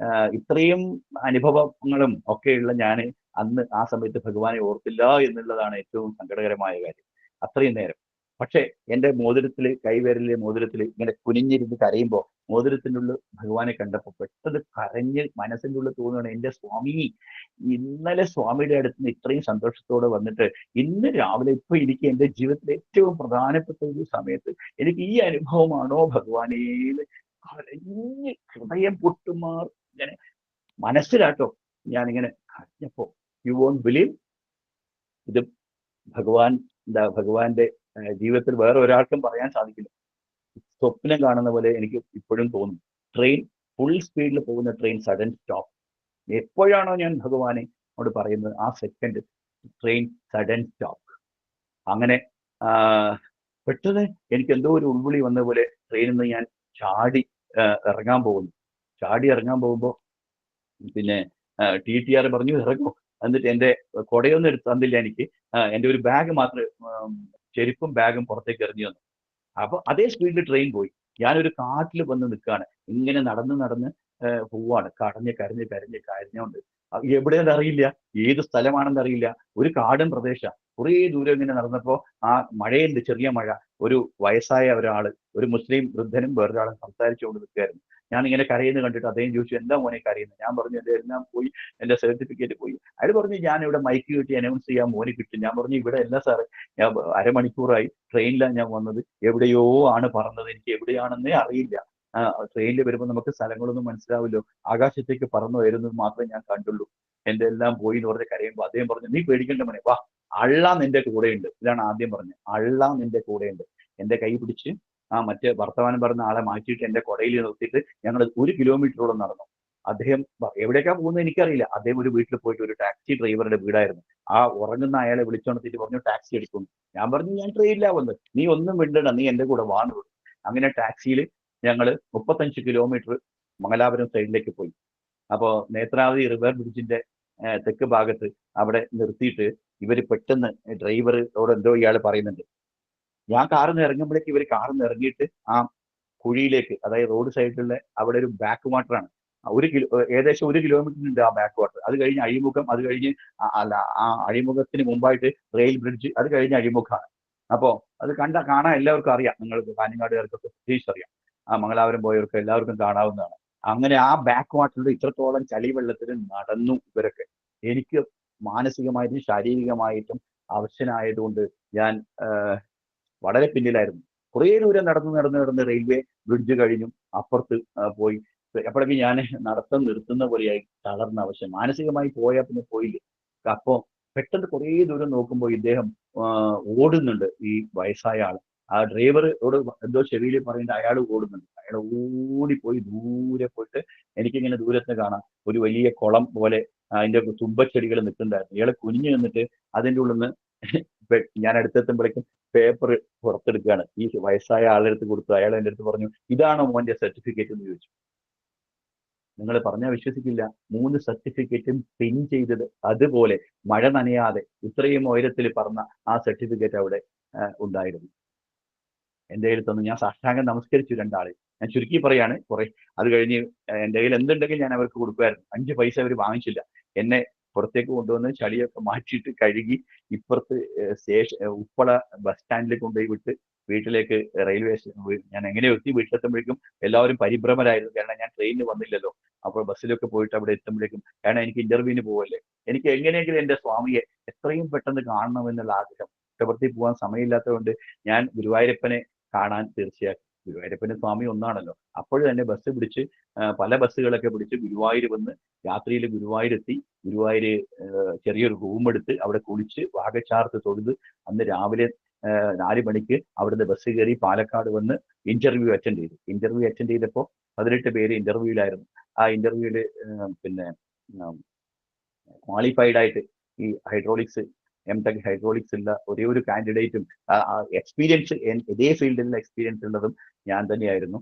ഇത്രയും അനുഭവങ്ങളും ഒക്കെയുള്ള ഞാൻ അന്ന് ആ സമയത്ത് ഭഗവാനെ ഓർത്തില്ല എന്നുള്ളതാണ് ഏറ്റവും സങ്കടകരമായ കാര്യം. അത്രയും നേരം. പക്ഷെ എൻ്റെ മോതിരത്തില്, കൈവിരലിലെ മോതിരത്തില് ഇങ്ങനെ കുനിഞ്ഞിരുന്ന് കരയുമ്പോൾ മോതിരത്തിൻ്റെ ഉള്ളിൽ ഭഗവാനെ കണ്ടപ്പോൾ പെട്ടെന്ന് കരഞ്ഞ് മനസ്സിൻ്റെ ഉള്ളിൽ തോന്നുകയാണ്, എൻ്റെ സ്വാമി ഇന്നലെ സ്വാമിയുടെ അടുത്ത് നിന്ന് ഇത്രയും സന്തോഷത്തോടെ വന്നിട്ട് ഇന്ന് രാവിലെ ഇപ്പൊ എനിക്ക് എൻ്റെ ജീവിതത്തിലെ ഏറ്റവും പ്രധാനപ്പെട്ട ഒരു സമയത്ത് എനിക്ക് ഈ അനുഭവമാണോ ഭഗവാനേന്ന് കരഞ്ഞ് ഹൃദയം പൊട്ടുമാർ ഇങ്ങനെ മനസ്സിലാട്ടോ ഞാനിങ്ങനെ കരഞ്ഞപ്പോ, യു വോണ്ട് ബിലീവ്, ഇത് ഭഗവാന്റെ ജീവിതത്തിൽ വേറെ ഒരാൾക്കും പറയാൻ സാധിക്കില്ല. സ്വപ്നം കാണുന്ന പോലെ എനിക്ക് ഇപ്പോഴും തോന്നും. ട്രെയിൻ ഫുൾ സ്പീഡിൽ പോകുന്ന ട്രെയിൻ സഡൻ സ്റ്റോപ്പ്. എപ്പോഴാണോ ഞാൻ ഭഗവാനെ അവിടെ പറയുന്നത് ആ സെക്കൻഡ് ട്രെയിൻ സഡൻ സ്റ്റോപ്പ്. അങ്ങനെ പെട്ടെന്ന് എനിക്ക് എന്തോ ഒരു ഉൾവിളി വന്ന പോലെ ട്രെയിനിൽ നിന്ന് ഞാൻ ചാടി ഇറങ്ങാൻ പോകുമ്പോൾ പിന്നെ TTR പറഞ്ഞു ഇറങ്ങും. എന്നിട്ട് എൻ്റെ കുടയൊന്നും എടുത്ത് തന്നില്ല എനിക്ക്. എൻ്റെ ഒരു ബാഗ് മാത്രം, ചെരുപ്പും ബാഗും പുറത്തേക്ക് എറിഞ്ഞു തന്നു. അപ്പൊ അതേ സ്പീഡിൽ ട്രെയിൻ പോയി. ഞാനൊരു കാട്ടിൽ വന്ന് നിൽക്കുകയാണ്. ഇങ്ങനെ നടന്ന് പോവാണ്. കരഞ്ഞോണ്ട്. എവിടെയെന്ന് അറിയില്ല, ഏത് സ്ഥലമാണെന്ന് അറിയില്ല. ഒരു കാടും പ്രദേശം. കുറേ ദൂരം ഇങ്ങനെ നടന്നപ്പോ ആ മഴയുണ്ട്, ചെറിയ മഴ. ഒരു വയസ്സായ ഒരാള്, ഒരു മുസ്ലിം വൃദ്ധനും വേറൊരാളും സംസാരിച്ചുകൊണ്ട് നിൽക്കുകയായിരുന്നു. ഞാൻ ഇങ്ങനെ കരയുന്നത് കണ്ടിട്ട് അദ്ദേഹം ചോദിച്ചു, എന്താ മോനെ കരയുന്നത്? ഞാൻ പറഞ്ഞു, എൻ്റെ എല്ലാം പോയി, എൻ്റെ സർട്ടിഫിക്കറ്റ് പോയി. അയാൾ പറഞ്ഞു, ഞാൻ ഇവിടെ മൈക്ക് കിട്ടി അനൗൺസ് ചെയ്യാൻ മോന് കിട്ടും. ഞാൻ പറഞ്ഞു, ഇവിടെ അല്ല സാറേ, ഞാൻ അരമണിക്കൂറായി ട്രെയിനിലാണ് ഞാൻ വന്നത്. എവിടെയോ ആണ് പറഞ്ഞത്, എനിക്ക് എവിടെയാണെന്നേ അറിയില്ല. ട്രെയിനിൽ വരുമ്പോൾ നമുക്ക് സ്ഥലങ്ങളൊന്നും മനസ്സിലാവില്ലോ. ആകാശത്തേക്ക് പറന്നു വരുന്നത് മാത്രമേ ഞാൻ കണ്ടുള്ളൂ. എൻ്റെ എല്ലാം പോയി എന്ന് പറഞ്ഞ് കരയുമ്പോൾ അദ്ദേഹം പറഞ്ഞു, നീ പേടിക്കേണ്ട മോനെ, വാ, അള്ളാ നിന്റെ കൂടെയുണ്ട്. ഇതാണ് ആദ്യം പറഞ്ഞത്, അള്ളാ നിന്റെ കൂടെയുണ്ട്. എൻ്റെ കൈ പിടിച്ച് മറ്റേ വർത്തമാനം പറഞ്ഞ ആളെ മാറ്റിയിട്ട് എൻ്റെ കുടയിൽ നിർത്തിയിട്ട് ഞങ്ങൾ 1 കിലോമീറ്ററോളം നടന്നു. അദ്ദേഹം എവിടേക്കാ പോകുന്നത് എനിക്കറിയില്ല. അദ്ദേഹം ഒരു വീട്ടിൽ പോയിട്ട്, ഒരു ടാക്സി ഡ്രൈവറുടെ വീടായിരുന്നു, ആ ഉറങ്ങുന്ന അയാളെ വിളിച്ചോണത്തിട്ട് പറഞ്ഞു ടാക്സി എടുക്കുന്നു. ഞാൻ പറഞ്ഞു, ഞാൻ ട്രെയിനിലാണ് വന്നത്, നീ ഒന്നും മിണ്ടണ്ട, നീ എൻ്റെ കൂടെ വാന്ന്. അങ്ങനെ ടാക്സിയിൽ ഞങ്ങൾ 35 കിലോമീറ്റർ മംഗലാപുരം സൈഡിലേക്ക് പോയി. അപ്പോൾ നേത്രാവതി റിവർ ബ്രിഡ്ജിന്റെ തെക്ക് ഭാഗത്ത് അവിടെ നിർത്തിയിട്ട് ഇവർ പെട്ടെന്ന് ഡ്രൈവറോട് എന്തോ ഇയാൾ പറയുന്നുണ്ട്. ഞാൻ കാറിൽ നിന്ന് ഇറങ്ങുമ്പോഴേക്ക് ഇവർ കാറിൽ നിന്ന് ഇറങ്ങിയിട്ട് ആ കുഴിയിലേക്ക്, അതായത് റോഡ് സൈഡിലുള്ള അവിടെ ഒരു ബാക്ക് വാട്ടറാണ്, ഏകദേശം 1 കിലോമീറ്ററിനുണ്ട് ആ ബാക്ക് വാട്ടർ. അത് കഴിഞ്ഞ് അഴിമുഖം, അത് കഴിഞ്ഞ് ആ അഴിമുഖത്തിന് മുമ്പായിട്ട് റെയിൽ ബ്രിഡ്ജ്, അത് കഴിഞ്ഞ് അഴിമുഖമാണ്. അപ്പോൾ അത് കാണാൻ എല്ലാവർക്കും അറിയാം, നിങ്ങൾക്ക് കാഞ്ഞങ്ങാടുകാർക്കൊക്കെ പ്രത്യേകിച്ച് അറിയാം, ആ മംഗലാപുരം പോയവർക്ക് എല്ലാവർക്കും കാണാവുന്നതാണ്. അങ്ങനെ ആ ബാക്ക് വാട്ടറിൽ ഇത്രത്തോളം ചളി വെള്ളത്തിൽ നടന്നു ഇവരൊക്കെ. എനിക്ക് മാനസികമായിട്ടും ശാരീരികമായിട്ടും അവശനായതുകൊണ്ട് ഞാൻ വളരെ പിന്നിലായിരുന്നു. കുറേ ദൂരം നടന്ന് റെയിൽവേ ബ്രിഡ്ജ് കഴിഞ്ഞു അപ്പുറത്ത് പോയി. എപ്പോഴൊക്കെ ഞാൻ നടത്തം നിർത്തുന്ന പോലെയായി, തളർന്ന അവസ്ഥ. മാനസികമായി പോയാൽ പിന്നെ പോയില്ലേ. അപ്പോ പെട്ടെന്ന് കുറേ ദൂരം നോക്കുമ്പോൾ ഇദ്ദേഹം ഓടുന്നുണ്ട്, ഈ വയസ്സായ ആൾ. ആ ഡ്രൈവറോട് എന്തോ ചെവിയിൽ പറയുന്നത്, അയാൾ ഓടുന്നുണ്ട്. അയാൾ ഓടിപ്പോയി ദൂരെ പോയിട്ട് എനിക്കിങ്ങനെ ദൂരത്ത് കാണാം ഒരു വലിയ കുളം പോലെ അതിന്റെ തുമ്പച്ചെടികൾ നിൽക്കുന്നുണ്ടായിരുന്നു. ഇയാൾ കുനിഞ്ഞു നിന്നിട്ട് അതിൻ്റെ ഉള്ളിൽ നിന്ന് ഞാൻ അടുത്തെത്തുമ്പോഴേക്കും പേപ്പർ പുറത്തെടുക്കുകയാണ്. ഈ വയസ്സായ ആളുടെ അടുത്ത് കൊടുത്തു. അയാൾ എൻ്റെ അടുത്ത് പറഞ്ഞു, ഇതാണോ മോന്റെ സർട്ടിഫിക്കറ്റ് എന്ന് ചോദിച്ചു. നിങ്ങൾ പറഞ്ഞാൽ വിശ്വസിക്കില്ല, 3 സർട്ടിഫിക്കറ്റും പിൻ ചെയ്തത് അതുപോലെ മഴ നനയാതെ ഇത്രയും ഉയരത്തിൽ പറന്ന ആ സർട്ടിഫിക്കറ്റ് അവിടെ ഉണ്ടായിരുന്നു. എൻ്റെ കയ്യിൽ തന്നു. ഞാൻ സാഷ്ടാംഗം നമസ്കരിച്ചു രണ്ടാളെ. ഞാൻ ചുരുക്കി പറയാണ്. കുറെ അത് കഴിഞ്ഞ് എൻ്റെ കയ്യിൽ എന്തുണ്ടെങ്കിൽ ഞാൻ അവർക്ക് കൊടുക്കുമായിരുന്നു. 5 പൈസ അവർ വാങ്ങിച്ചില്ല. എന്നെ പുറത്തേക്ക് കൊണ്ടുവന്ന് ചളിയൊക്കെ മാറ്റിയിട്ട് കഴുകി ഇപ്പുറത്ത് ഉപ്പള ബസ് സ്റ്റാൻഡിൽ കൊണ്ടുപോയി വിട്ട് വീട്ടിലേക്ക് റെയിൽവേ ഞാൻ എങ്ങനെ എത്തി വീട്ടിലെത്തുമ്പോഴേക്കും എല്ലാവരും പരിഭ്രമരായിരുന്നു. കാരണം ഞാൻ ട്രെയിനിന് വന്നില്ലല്ലോ. അപ്പോൾ ബസ്സിലൊക്കെ പോയിട്ട് അവിടെ എത്തുമ്പോഴേക്കും, കാരണം എനിക്ക് ഇന്റർവ്യൂവിന് പോവല്ലേ, എനിക്ക് എങ്ങനെയെങ്കിലും എൻ്റെ സ്വാമിയെ എത്രയും പെട്ടെന്ന് കാണണമെന്നുള്ള ആഗ്രഹം. പുട്ടപർത്തി പോകാൻ സമയമില്ലാത്തതുകൊണ്ട് ഞാൻ ഗുരുവായൂരപ്പനെ കാണാൻ തീർച്ചയായും, ഗുരുവായൂരപ്പന് സ്വാമി ഒന്നാണല്ലോ. അപ്പോൾ തന്നെ ബസ് പിടിച്ച് പല ബസ്സുകളൊക്കെ പിടിച്ച് ഗുരുവായൂർ വന്ന് രാത്രിയിൽ ഗുരുവായൂരെത്തി. ഗുരുവായൂർ ചെറിയൊരു റൂം എടുത്ത് അവിടെ കുളിച്ച് വാഗച്ചാർത്ത് തൊഴുത് അന്ന് രാവിലെ 4 മണിക്ക് അവിടുന്ന് ബസ് കയറി പാലക്കാട് വന്ന് ഇന്റർവ്യൂ അറ്റൻഡ് ചെയ്തു. ഇന്റർവ്യൂ അറ്റൻഡ് ചെയ്തപ്പോൾ 18 പേര് ഇന്റർവ്യൂവിലായിരുന്നു. ആ ഇന്റർവ്യൂവിൽ പിന്നെ ക്വാളിഫൈഡ് ആയിട്ട് ഈ ഹൈഡ്രോളിക്സ് എംടെക് ഹൈഡ്രോളിക്സ് ഉള്ള ഒരേ ഒരു കാൻഡിഡേറ്റും എക്സ്പീരിയൻസ് ഇതേ ഫീൽഡിലുള്ള എക്സ്പീരിയൻസ് ഉള്ളതും ഞാൻ തന്നെയായിരുന്നു.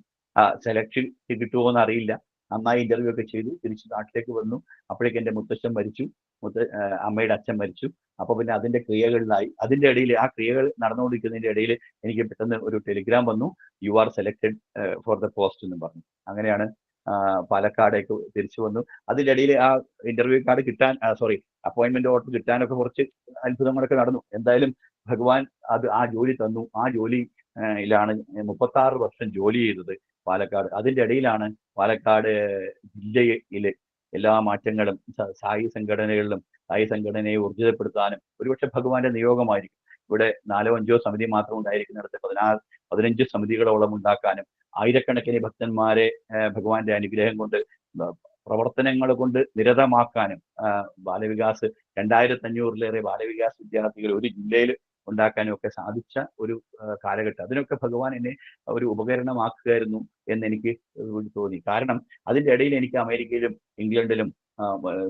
സെലക്ഷൻ കിട്ടുമോ എന്ന് അറിയില്ല. നന്നായി ഇന്റർവ്യൂ ഒക്കെ ചെയ്തു തിരിച്ച് നാട്ടിലേക്ക് വന്നു. അപ്പോഴേക്കും എൻ്റെ മുത്തച്ഛൻ മരിച്ചു, അമ്മയുടെ അച്ഛൻ മരിച്ചു. അപ്പൊ പിന്നെ അതിന്റെ ക്രിയകളിലായി. അതിന്റെ ഇടയിൽ ആ ക്രിയകൾ നടന്നുകൊണ്ടിരിക്കുന്നതിന്റെ ഇടയിൽ എനിക്ക് പെട്ടെന്ന് ഒരു ടെലിഗ്രാം വന്നു, you are selected for the post എന്ന് പറഞ്ഞു. അങ്ങനെയാണ് പാലക്കാടേക്ക് തിരിച്ചു വന്നു. അതിന്റെ ഇടയിൽ ആ ഇന്റർവ്യൂ കാർഡ് കിട്ടാൻ അപ്പോയിന്റ്മെന്റ് ഓർഡർ കിട്ടാനൊക്കെ കുറച്ച് അത്ഭുതങ്ങളൊക്കെ നടന്നു. എന്തായാലും ഭഗവാൻ ആ ജോലി തന്നു. ആ ജോലിയിലാണ് 36 വർഷം ജോലി ചെയ്തത് പാലക്കാട്. അതിന്റെ ഇടയിലാണ് പാലക്കാട് ജില്ലയിലെ എല്ലാ മാറ്റങ്ങളും സായി സംഘടനകളിലും സായി സംഘടനയെ ഊർജിതപ്പെടുത്താനും ഒരുപക്ഷെ ഭഗവാന്റെ നിയോഗമായിരിക്കും. ഇവിടെ 4 or 5 സമിതി മാത്രം ഉണ്ടായിരിക്കുന്നിടത്ത് 15 സമിതികളോളം ഉണ്ടാക്കാനും ആയിരക്കണക്കിന് ഭക്തന്മാരെ ഭഗവാന്റെ അനുഗ്രഹം കൊണ്ട് പ്രവർത്തനങ്ങൾ കൊണ്ട് നിരതമാക്കാനും ബാലവികാസ് 2500-ലേറെ ബാലവികാസ് വിദ്യാർത്ഥികൾ ഒരു ജില്ലയിൽ ഉണ്ടാക്കാനും ഒക്കെ സാധിച്ച ഒരു കാലഘട്ടം. അതിനൊക്കെ ഭഗവാൻ എന്നെ ഒരു ഉപകരണമാക്കുകയായിരുന്നു എന്നെനിക്ക് തോന്നി. കാരണം അതിന്റെ ഇടയിൽ എനിക്ക് അമേരിക്കയിലും ഇംഗ്ലണ്ടിലും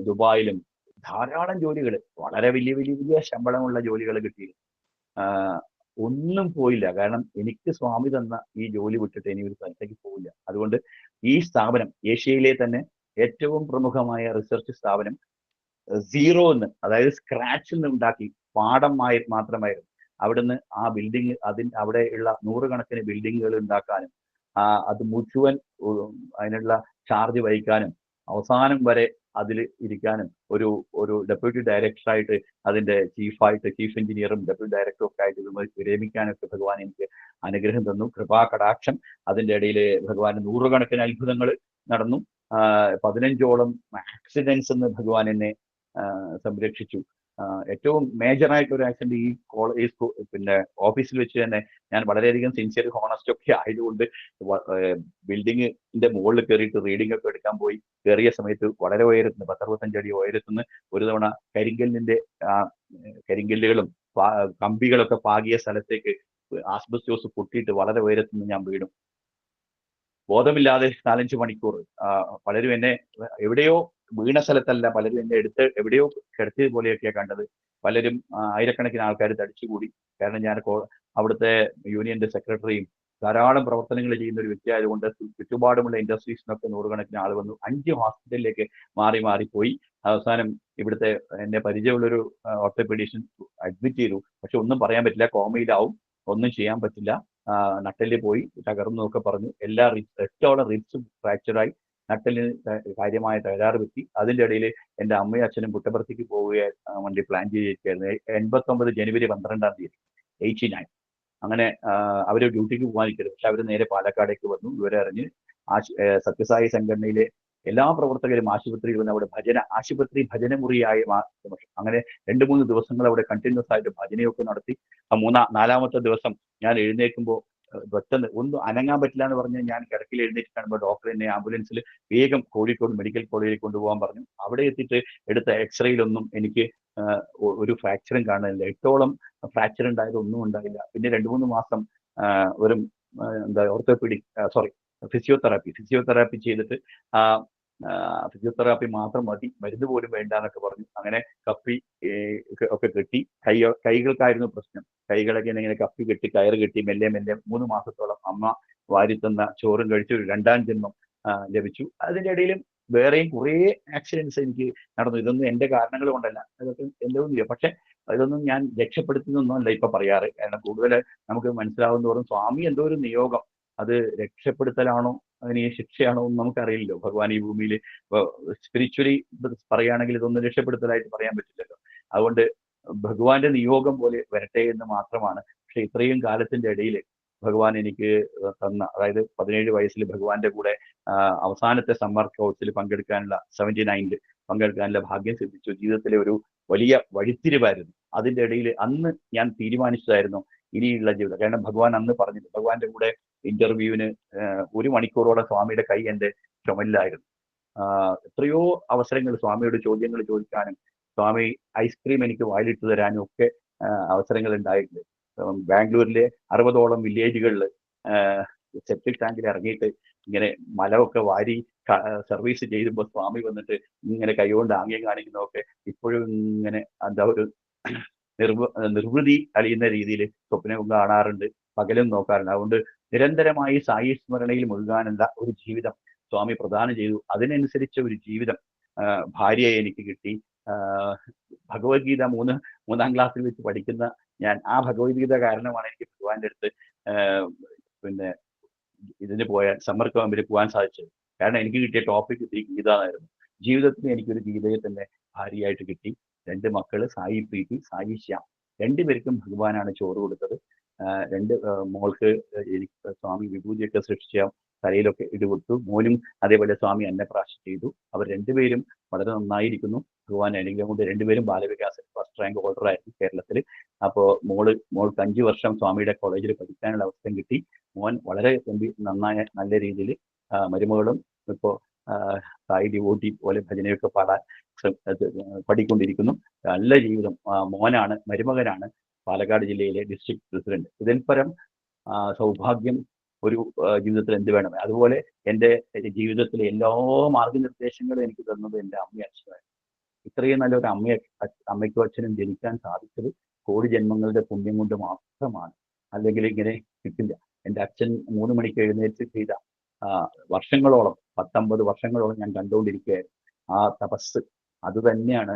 ദുബായിലും ധാരാളം ജോലികൾ, വളരെ വലിയ വലിയ വലിയ ശമ്പളമുള്ള ജോലികൾ കിട്ടി. ഒന്നും പോയില്ല. കാരണം എനിക്ക് സ്വാമി തന്ന ഈ ജോലി വിട്ടിട്ട് ഇനി ഒരു സ്ഥലത്തേക്ക് പോവില്ല. അതുകൊണ്ട് ഈ സ്ഥാപനം ഏഷ്യയിലെ തന്നെ ഏറ്റവും പ്രമുഖമായ റിസർച്ച് സ്ഥാപനം സീറോന്ന്, അതായത് സ്ക്രാച്ചിൽ നിന്ന് ഉണ്ടാക്കി പാഠമായി മാത്രമായിരുന്നു. അവിടുന്ന് ആ ബിൽഡിങ് അവിടെയുള്ള 100 കണക്കിന് ബിൽഡിങ്ങുകൾ ഉണ്ടാക്കാനും അത് മുഴുവൻ അതിനുള്ള ചാർജ് വഹിക്കാനും അവസാനം വരെ അതിൽ ഇരിക്കാനും ഒരു ഡെപ്യൂട്ടി ഡയറക്ടറായിട്ട് അതിന്റെ ചീഫ് എഞ്ചിനീയറും ഡെപ്യൂട്ടി ഡയറക്ടറും ഒക്കെ ആയിട്ട് വിരമിക്കാനൊക്കെ ഭഗവാൻ എനിക്ക് അനുഗ്രഹം തന്നു. കൃപാ കടാക്ഷം. അതിന്റെ ഇടയിൽ ഭഗവാൻ 100 കണക്കിന് അത്ഭുതങ്ങൾ നടന്നു. 15ഓളം ആക്സിഡൻസ് എന്ന് ഭഗവാൻ എന്നെ സംരക്ഷിച്ചു. ഏറ്റവും മേജറായിട്ട് ഒരു ആക്സിഡന്റ് ഈ പിന്നെ ഓഫീസിൽ വെച്ച് തന്നെ ഞാൻ വളരെയധികം സിൻസിയർ ഹോണസ്റ്റ് ഒക്കെ ആയതുകൊണ്ട് ബിൽഡിങ്ങിന്റെ മുകളിൽ കയറിയിട്ട് റീഡിംഗ് ഒക്കെ എടുക്കാൻ പോയി. കയറിയ സമയത്ത് വളരെ ഉയരത്തുനിന്ന് 10-65 അടി ഉയരത്തുനിന്ന് ഒരു തവണ കരിങ്കല്ലുകളും കമ്പികളൊക്കെ പാകിയ സ്ഥലത്തേക്ക് ആസ്ബസ്റ്റോസ് പൊട്ടിയിട്ട് വളരെ ഉയരത്തുനിന്ന് ഞാൻ വീണു. ബോധമില്ലാതെ 4-5 മണിക്കൂർ. പലരും എന്നെ എവിടെയോ വീണ സ്ഥലത്തല്ല, പലരും എന്നെ എവിടെയോ കിടത്തിയത് പോലെയൊക്കെയാണ് കണ്ടത്. പലരും ആയിരക്കണക്കിന് ആൾക്കാർ തടിച്ചുകൂടി. കാരണം ഞാൻ അവിടുത്തെ യൂണിയന്റെ സെക്രട്ടറിയും ധാരാളം പ്രവർത്തനങ്ങൾ ചെയ്യുന്ന ഒരു വ്യക്തി ആയതുകൊണ്ട് ചുറ്റുപാടുമുള്ള ഇൻഡസ്ട്രീസിനൊക്കെ 100 കണക്കിന് ആൾ വന്നു. 5 ഹോസ്പിറ്റലിലേക്ക് മാറിപ്പോയി. അവസാനം ഇവിടുത്തെ എന്നെ പരിചയമുള്ളൊരു ഓർത്തോപീഡീഷ്യൻ അഡ്മിറ്റ് ചെയ്തു. പക്ഷെ ഒന്നും പറയാൻ പറ്റില്ല, കോമയിലാവും, ഒന്നും ചെയ്യാൻ പറ്റില്ല, നട്ടല് പോയി തകർന്നു ഒക്കെ പറഞ്ഞു. 8ഓളം റിബ്സ് ഫ്രാക്ചറായി, നട്ടലിന് കാര്യമായ തകരാറ് പറ്റി. അതിന്റെ ഇടയിൽ എൻ്റെ അമ്മയും അച്ഛനും പുട്ടപർത്തിക്ക് പോവുകയായി വേണ്ടി പ്ലാൻ ചെയ്തിരിക്കുകയായിരുന്നു. 89 ജനുവരി 12-ാം തീയതി 89. അങ്ങനെ അവർ ഡ്യൂട്ടിക്ക് പോകാനിരിക്കരുത്. പക്ഷെ അവർ നേരെ പാലക്കാടേക്ക് വന്നു. ഇവരെ അറിഞ്ഞ് സത്യസായി സംഘടനയിലെ എല്ലാ പ്രവർത്തകരും ആശുപത്രിയിൽ വന്ന് അവിടെ ആശുപത്രി ഭജനമുറിയായി മാറി. അങ്ങനെ 2-3 ദിവസങ്ങൾ അവിടെ കണ്ടിന്യൂസ് ആയിട്ട് ഭജനയൊക്കെ നടത്തി. 4-ാമത്തെ ദിവസം ഞാൻ എഴുന്നേൽക്കുമ്പോൾ പെട്ടെന്ന് ഒന്നും അനങ്ങാൻ പറ്റില്ല എന്ന് പറഞ്ഞ് ഞാൻ കിടക്കിൽ എഴുന്നേറ്റ് കാണുമ്പോൾ ഡോക്ടർ എന്നെ ആംബുലൻസിൽ വേഗം കോഴിക്കോട് മെഡിക്കൽ കോളേജിൽ കൊണ്ടുപോകാൻ പറഞ്ഞു. അവിടെ എത്തിയിട്ട് എടുത്ത എക്സ്റേയിലൊന്നും എനിക്ക് ഒരു ഫ്രാക്ചറും കാണാനില്ല. 8ഓളം ഫ്രാക്ചർ ഉണ്ടായത് ഒന്നും ഉണ്ടായില്ല. പിന്നെ 2-3 മാസം ഒരു ഫിസിയോതെറാപ്പി ചെയ്തിട്ട് ഫിസിയോതെറാപ്പി മാത്രം മതി, മരുന്ന് പോലും വേണ്ട എന്നൊക്കെ പറഞ്ഞു. അങ്ങനെ കപ്പി ഒക്കെ കെട്ടി, കൈകൾക്കായിരുന്നു പ്രശ്നം. കൈകളൊക്കെ ഇങ്ങനെ കപ്പി കെട്ടി കയറ് കെട്ടി മെല്ലെ 3 മാസത്തോളം അമ്മ വാരിത്തന്ന ചോറും കഴിച്ച് ഒരു 2ാം ജന്മം ലഭിച്ചു. അതിന്റെ ഇടയിലും വേറെയും കുറേ ആക്സിഡൻസ് എനിക്ക് നടന്നു. ഇതൊന്നും എന്റെ കാരണങ്ങൾ കൊണ്ടല്ല, അതൊക്കെ എന്തൊന്നുമില്ല. പക്ഷെ ഇതൊന്നും ഞാൻ രക്ഷപ്പെടുത്തുന്നൊന്നുമല്ല ഇപ്പൊ പറയാറ്. കാരണം കൂടുതൽ നമുക്ക് മനസ്സിലാവുന്നതോറും സ്വാമി എന്തോ ഒരു നിയോഗം, അത് രക്ഷപ്പെടുത്തലാണോ അതിന് ഈ ശിക്ഷയാണോ എന്ന് നമുക്കറിയില്ലല്ലോ. ഭഗവാൻ ഈ ഭൂമിയിൽ സ്പിരിച്വലി പറയുകയാണെങ്കിൽ ഇതൊന്നും രക്ഷപ്പെടുത്തലായിട്ട് പറയാൻ പറ്റില്ലല്ലോ. അതുകൊണ്ട് ഭഗവാന്റെ നിയോഗം പോലെ വരട്ടെ എന്ന് മാത്രമാണ്. പക്ഷെ ഇത്രയും കാലത്തിന്റെ ഇടയിൽ ഭഗവാൻ എനിക്ക് തന്ന, അതായത് 17 വയസ്സിൽ ഭഗവാന്റെ കൂടെ അവസാനത്തെ സമ്മർ കോഴ്സിൽ പങ്കെടുക്കാനുള്ള 79ൽ പങ്കെടുക്കാനുള്ള ഭാഗ്യം സിദ്ധിച്ചു. ജീവിതത്തിലെ ഒരു വലിയ വഴിത്തിരിവായിരുന്നു. അതിന്റെ ഇടയിൽ അന്ന് ഞാൻ തീരുമാനിച്ചതായിരുന്നു ഇനിയുള്ള ജീവിതം. കാരണം ഭഗവാൻ അന്ന് പറഞ്ഞിട്ട്, ഭഗവാന്റെ കൂടെ ഇന്റർവ്യൂവിന് 1 മണിക്കൂറോളം സ്വാമിയുടെ കൈ എൻ്റെ ചുമലിലായിരുന്നു. എത്രയോ അവസരങ്ങൾ സ്വാമിയോട് ചോദ്യങ്ങൾ ചോദിക്കാനും സ്വാമി ഐസ്ക്രീം എനിക്ക് വായിലിട്ട് തരാനും ഒക്കെ അവസരങ്ങൾ ഉണ്ടായിട്ടുണ്ട്. ബാംഗ്ലൂരിലെ 60ഓളം വില്ലേജുകളിൽ സെപ്റ്റിക് ടാങ്കിൽ ഇറങ്ങിയിട്ട് ഇങ്ങനെ മലമൊക്കെ വാരി സർവീസ് ചെയ്യുമ്പോൾ സ്വാമി വന്നിട്ട് ഇങ്ങനെ കൈകൊണ്ട് ആംഗ്യം കാണിക്കുന്നതൊക്കെ ഇപ്പോഴും ഇങ്ങനെ എന്താ ഒരു നിർവൃതി അലിയുന്ന രീതിയിൽ സ്വപ്നം കാണാറുണ്ട്, പകലും നോക്കാറുണ്ട്. അതുകൊണ്ട് നിരന്തരമായി സായി സ്മരണയിൽ മുഴുകാനുള്ള ഒരു ജീവിതം സ്വാമി പ്രദാനം ചെയ്തു. അതിനനുസരിച്ച ഒരു ജീവിതം ഭാര്യയെ എനിക്ക് കിട്ടി. ഭഗവത്ഗീത മൂന്നാം ക്ലാസ്സിൽ വെച്ച് പഠിക്കുന്ന ഞാൻ, ആ ഭഗവത്ഗീത കാരണമാണ് എനിക്ക് ഭഗവാന്റെ അടുത്ത് പിന്നെ ഇതിന് പോയാൽ സമ്മർ ക്യാമ്പിൽ പോകാൻ സാധിച്ചത്. കാരണം എനിക്ക് കിട്ടിയ ടോപ്പിക് ഈ ഗീത എന്നായിരുന്നു. ജീവിതത്തിൽ എനിക്കൊരു ഗീതയെ തന്നെ ഭാര്യയായിട്ട് കിട്ടി. 2 മക്കള്, സായി പ്രീതി, സായി ശ്യാം. 2 പേർക്കും ഭഗവാനാണ് ചോറ് കൊടുത്തത്. 2 മോൾക്ക് എനിക്ക് സ്വാമി വിഭൂതിയൊക്കെ സൃഷ്ടിച്ച തലയിലൊക്കെ ഇടുകൊടുത്തു. മോനും അതേപോലെ സ്വാമി അന്നപ്രാശം ചെയ്തു. അവർ 2 പേരും വളരെ നന്നായിരിക്കുന്നു. ഭഗവാൻ അനുഗ്രഹം കൊണ്ട് 2 പേരും ബാലവികാസ് ഫസ്റ്റ് റാങ്ക് ഹോൾഡർ ആയിരുന്നു കേരളത്തിൽ. അപ്പോൾ മോൾക്ക് 5 വർഷം സ്വാമിയുടെ കോളേജിൽ പഠിക്കാനുള്ള അവസരം കിട്ടി. മോൻ വളരെ നന്നായ നല്ല രീതിയിൽ, മരുമകളും ഇപ്പോൾ സായി ഡിവോട്ടി പോലെ ഭജനയൊക്കെ പാടാൻ പഠിക്കൊണ്ടിരിക്കുന്നു. നല്ല ജീവിതം. മോനാണ്, മരുമകനാണ് പാലക്കാട് ജില്ലയിലെ ഡിസ്ട്രിക്ട് പ്രസിഡന്റ്. ഇതിൽ പരം സൗഭാഗ്യം ഒരു ജീവിതത്തിൽ എന്ത് വേണം. അതുപോലെ എൻ്റെ ജീവിതത്തിലെ എല്ലാ മാർഗനിർദ്ദേശങ്ങളും എനിക്ക് തന്നത് എൻ്റെ അമ്മയും അച്ഛനുമായിരുന്നു. ഇത്രയും നല്ലൊരു അമ്മയ്ക്കും അച്ഛനും ജനിക്കാൻ സാധിച്ചത് കോടി ജന്മങ്ങളുടെ പുണ്യം കൊണ്ട് മാത്രമാണ്. അല്ലെങ്കിൽ ഇങ്ങനെ കിട്ടില്ല. എൻ്റെ അച്ഛൻ 3 മണിക്ക് എഴുന്നേറ്റ് ചെയ്ത വർഷങ്ങളോളം, 19 വർഷങ്ങളോളം ഞാൻ കണ്ടുകൊണ്ടിരിക്കുകയായിരുന്നു. ആ തപസ് അത് തന്നെയാണ്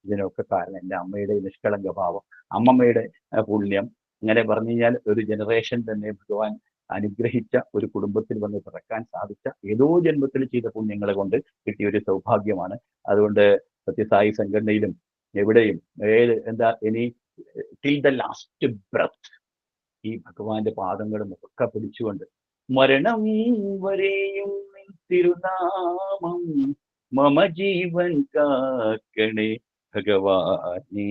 ഇതിനൊക്കെ കാരണം. എൻ്റെ അമ്മയുടെ നിഷ്കളങ്ക ഭാവം, അമ്മമ്മയുടെ പുണ്യം, ഇങ്ങനെ പറഞ്ഞു കഴിഞ്ഞാൽ ഒരു ജനറേഷൻ തന്നെ ഭഗവാൻ അനുഗ്രഹിച്ച ഒരു കുടുംബത്തിൽ വന്ന് പിറക്കാൻ സാധിച്ച ഏതോ ജന്മത്തിൽ ചെയ്ത പുണ്യങ്ങളെ കൊണ്ട് കിട്ടിയ ഒരു സൗഭാഗ്യമാണ്. അതുകൊണ്ട് സത്യസായി സംഘടനയിലും എവിടെയും ഇനി ടിൽ ദ ലാസ്റ്റ് ബ്രത്ത് ഈ ഭഗവാന്റെ പാദങ്ങളും ഒക്കെ പിടിച്ചുകൊണ്ട് മരണം വരെയും തിരുനാമം മമ ജീവൻ കാക്കണേ ഭഗവാനേ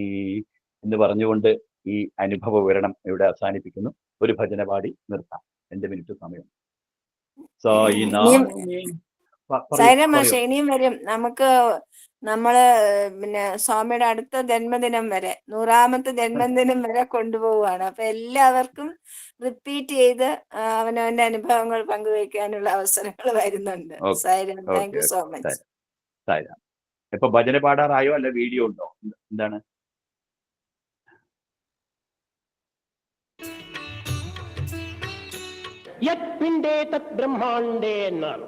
എന്ന് പറഞ്ഞുകൊണ്ട് ഈ അനുഭവ വിവരണം ഇവിടെ അവസാനിപ്പിക്കുന്നു. ഒരു ഭജന പാടി നിർത്താം. 2 മിനിറ്റ് സമയം.
ഇനിയും വരും. നമ്മള് പിന്നെ സ്വാമിയുടെ അടുത്ത ജന്മദിനം വരെ, 100ാമത്തെ ജന്മദിനം വരെ കൊണ്ടുപോവുകയാണ്. അപ്പൊ എല്ലാവർക്കും റിപ്പീറ്റ് ചെയ്ത് അവനവന്റെ അനുഭവങ്ങൾ പങ്കുവയ്ക്കാനുള്ള അവസരങ്ങൾ വരുന്നുണ്ട്. Sai Ram, thank you so much.
ഇപ്പൊ ഭജന പാടാറായോ അല്ല വീഡിയോ ഉണ്ടോ? എന്താണ്?
యత్ పిండే తత్ బ్రహ్మాండే అన్నారు.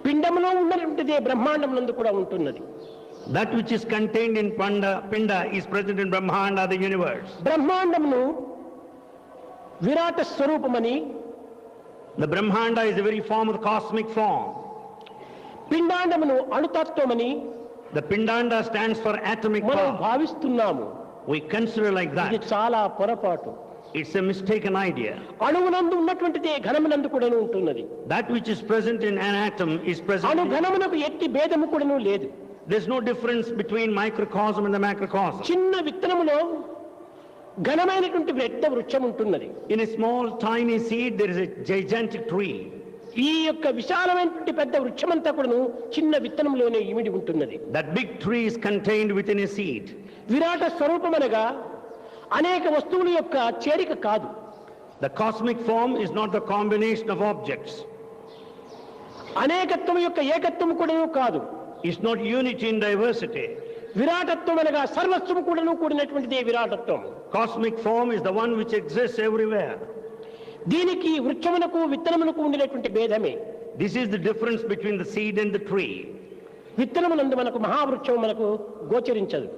పిండములో ఉన్నటువంటిదే బ్రహ్మాండమునందు కూడా ఉంటున్నది.
That which is contained in pinda is present in Brahmanda, the universe.
బ్రహ్మాండమును Virata స్వరూపమని,
the Brahmanda is the very form of the cosmic form.
పిండాండమును అణుతత్వమని,
the pindanda stands for atomic
మనం
power.
భావిస్తున్నాము.
We consider like that.
ఇది చాలా పొరపాటు.
It's a mistaken idea.
అణువునందు ఉన్నటువంటిదే ఘనమునందు కూడా ఉంటున్నది.
That which is present in an atom is present.
అణు ఘనమునకు ఎట్టి భేదము కూడా లేదు.
There's no difference between microcosm and the macrocosm.
చిన్న విత్తనములో ఘనమైనటువంటి పెద్ద వృక్షం ఉంటున్నది.
In a small tiny seed there is a gigantic tree.
ఈ యొక్క విశాలమైనటువంటి పెద్ద వృక్షమంతా కూడాను చిన్న విత్తనంలోనే ఇమిడి ఉంటున్నది.
That big tree is contained within a seed.
విరాట స్వరూపమనగా అనేక వస్తువుల యొక్క చేరిక కాదు.
The cosmic form is not the combination of objects.
అనేకత్వం యొక్క ఏకత్వం కూడాను కాదు.
It's not unity in diversity.
విరాటత్వం అనగా సర్వస్వం కూడాను కూడినటువంటిదే విరాటత్వం.
Cosmic form is the one which exists everywhere.
దీనికి వృక్షమునకు విత్తనమునకు ఉండినటువంటి భేదమే.
This is the difference between the seed and the tree.
విత్తనమునందు మనకు మహావృక్షం మనకు గోచరించదు.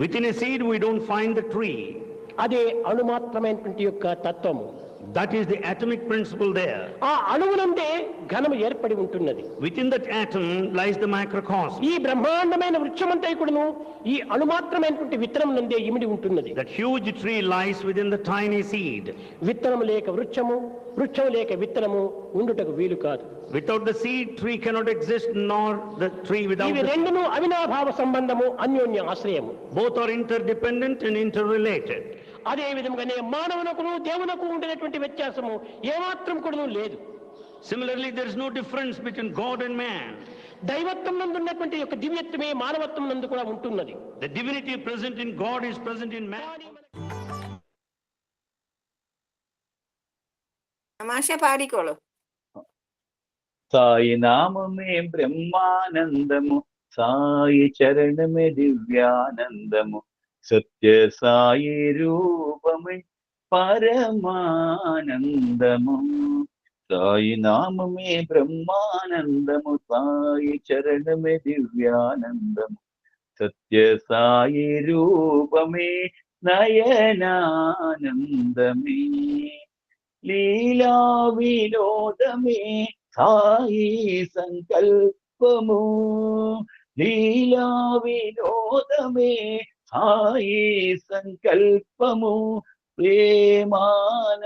Within a seed we don't find the tree.
అదే అణుమాత్రమైనటువంటి యొక్క తత్వము.
That is the atomic principle there.
ఆ అణువునందే ఘనము ఏర్పడి ఉంటున్నది.
Within that atom lies the microcosm.
ఈ బ్రహ్మాండమైన వృక్షమంతా కూడాను ఈ అణుమాత్రమైనటువంటి విత్తనం నందే ఇమిడి ఉంటున్నది.
That huge tree lies within the tiny seed.
విత్తనము లేక వృక్షము, వృక్షము లేక విత్తనము ఉండుటకు వీలు కాదు.
Without the seed, tree cannot exist, nor the tree without
ఇవి
the seed.
రెండును అవినాభావ సంబంధము, అన్యోన్య ఆశ్రయము.
Both are interdependent and interrelated.
అదే విధంగానే మానవునకును దేవునకు ఉండేటువంటి వ్యత్యాసము ఏమాత్రం కూడా లేదు.
Similarly, there is no difference between God and man.
దైవత్వం నందు ఉన్నటువంటి యొక్క దివ్యత్వమే మానవత్వం నందు కూడా ఉంటున్నది.
The divinity present in God is present in man.
തമാശ പാടിക്കോളൂ.
సాయి నామమే బ్రహ్మానందము, సాయి చరణమే దివ్యానందము, సత్య సాయి రూపమే పరమానందము. సాయి నామమే బ్రహ్మానందము, సాయి చరణమే దివ్యానందము, సత్య సాయి రూపమే నయనానందమే. లీలా వినోదమే సాయి సంకల్పము, లీలా వినోదమే సాయి సంకల్పము, ప్రేమానందమే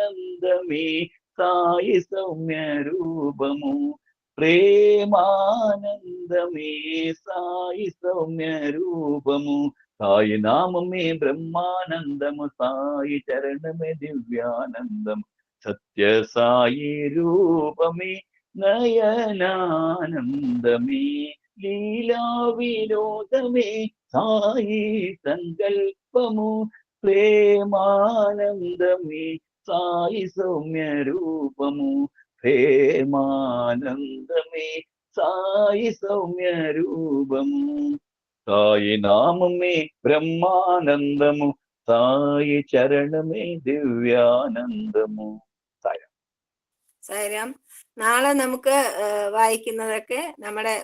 సాయి సౌమ్య రూపము, ప్రేమానందమే సాయి సౌమ్య రూపము. సాయి నామమే బ్రహ్మానందము, సాయి చరణమే దివ్యానందము, సత్య సాయి రూపమే నయనానందమే. లీలా వినోదమే సాయి సంకల్పము, ప్రేమానందమే సాయి సౌమ్య రూపము, ప్రేమానందమే సాయి సౌమ్య రూపము. సాయి నామమే బ్రహ്മാനന്ദമു, സായി ചരണമേ ദിവ്യാനന്ദമു.
സായിരാം. നാളെ നമുക്ക് വായിക്കുന്നതൊക്കെ നമ്മുടെ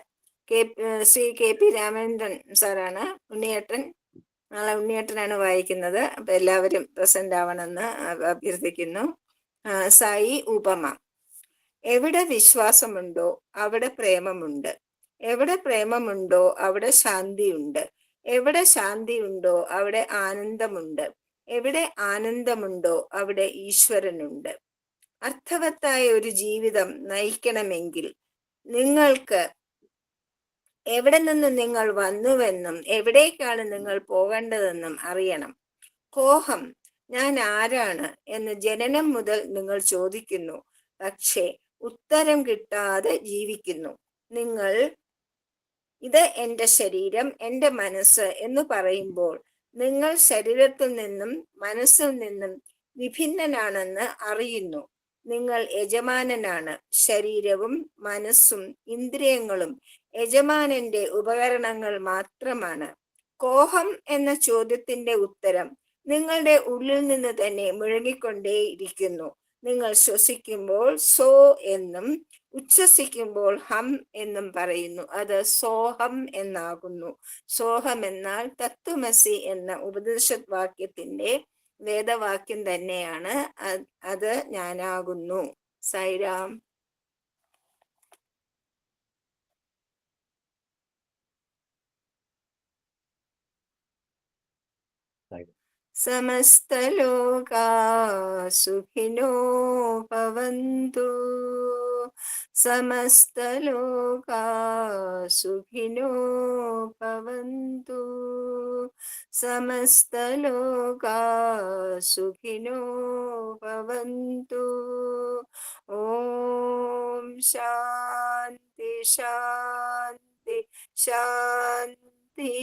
ശ്രീ KP രാമചന്ദ്രൻ സാറാണ്. ഉണ്ണിയേട്ടൻ, നാളെ ഉണ്ണിയേട്ടനാണ് വായിക്കുന്നത്. അപ്പൊ എല്ലാവരും പ്രസന്റ് ആവണമെന്ന് അഭ്യർത്ഥിക്കുന്നു. സായി ഉപമ. എവിടെ വിശ്വാസമുണ്ടോ അവിടെ പ്രേമമുണ്ട്, എവിടെ പ്രേമമുണ്ടോ അവിടെ ശാന്തിയുണ്ട്, എവിടെ ശാന്തിയുണ്ടോ അവിടെ ആനന്ദമുണ്ട്, എവിടെ ആനന്ദമുണ്ടോ അവിടെ ഈശ്വരനുണ്ട്. അർത്ഥവത്തായ ഒരു ജീവിതം നയിക്കണമെങ്കിൽ നിങ്ങൾക്ക് എവിടെ നിന്ന് നിങ്ങൾ വന്നുവെന്നും എവിടേക്കാണ് നിങ്ങൾ പോകേണ്ടതെന്നും അറിയണം. കോഹം, ഞാൻ ആരാണ് എന്ന് ജനനം മുതൽ നിങ്ങൾ ചോദിക്കുന്നു, പക്ഷേ ഉത്തരം കിട്ടാതെ ജീവിക്കുന്നു. നിങ്ങൾ ഇത് എൻ്റെ ശരീരം, എൻ്റെ മനസ്സ് എന്ന് പറയുമ്പോൾ നിങ്ങൾ ശരീരത്തിൽ നിന്നും മനസ്സിൽ നിന്നും വിഭിന്നനാണെന്ന് അറിയുന്നു. നിങ്ങൾ യജമാനനാണ്. ശരീരവും മനസ്സും ഇന്ദ്രിയങ്ങളും യജമാനന്റെ ഉപകരണങ്ങൾ മാത്രമാണ്. കോഹം എന്ന ചോദ്യത്തിന്റെ ഉത്തരം നിങ്ങളുടെ ഉള്ളിൽ നിന്ന് തന്നെ മുഴങ്ങിക്കൊണ്ടേയിരിക്കുന്നു. നിങ്ങൾ ശ്വസിക്കുമ്പോൾ സോ എന്നും ഉച്ഛ്വസിക്കുമ്പോൾ ഹം എന്നും പറയുന്നു. അത് സോഹം എന്നാകുന്നു. സോഹം എന്നാൽ തത്വമസി എന്ന ഉപനിഷത് വാക്യത്തിന്റെ വേദവാക്യം തന്നെയാണ്. അത് ഞാനാകുന്നു. സായിരാം. സമസ്തലോകാ സുഖിനോ ഭവന്തു, സമസ്തലോകാ സുഖിനോ ഭവന്തു, സമസ്തലോകാ സുഖിനോ ഭവന്തു. ഓം ശാന്തി ശാന്തി ശാന്തി.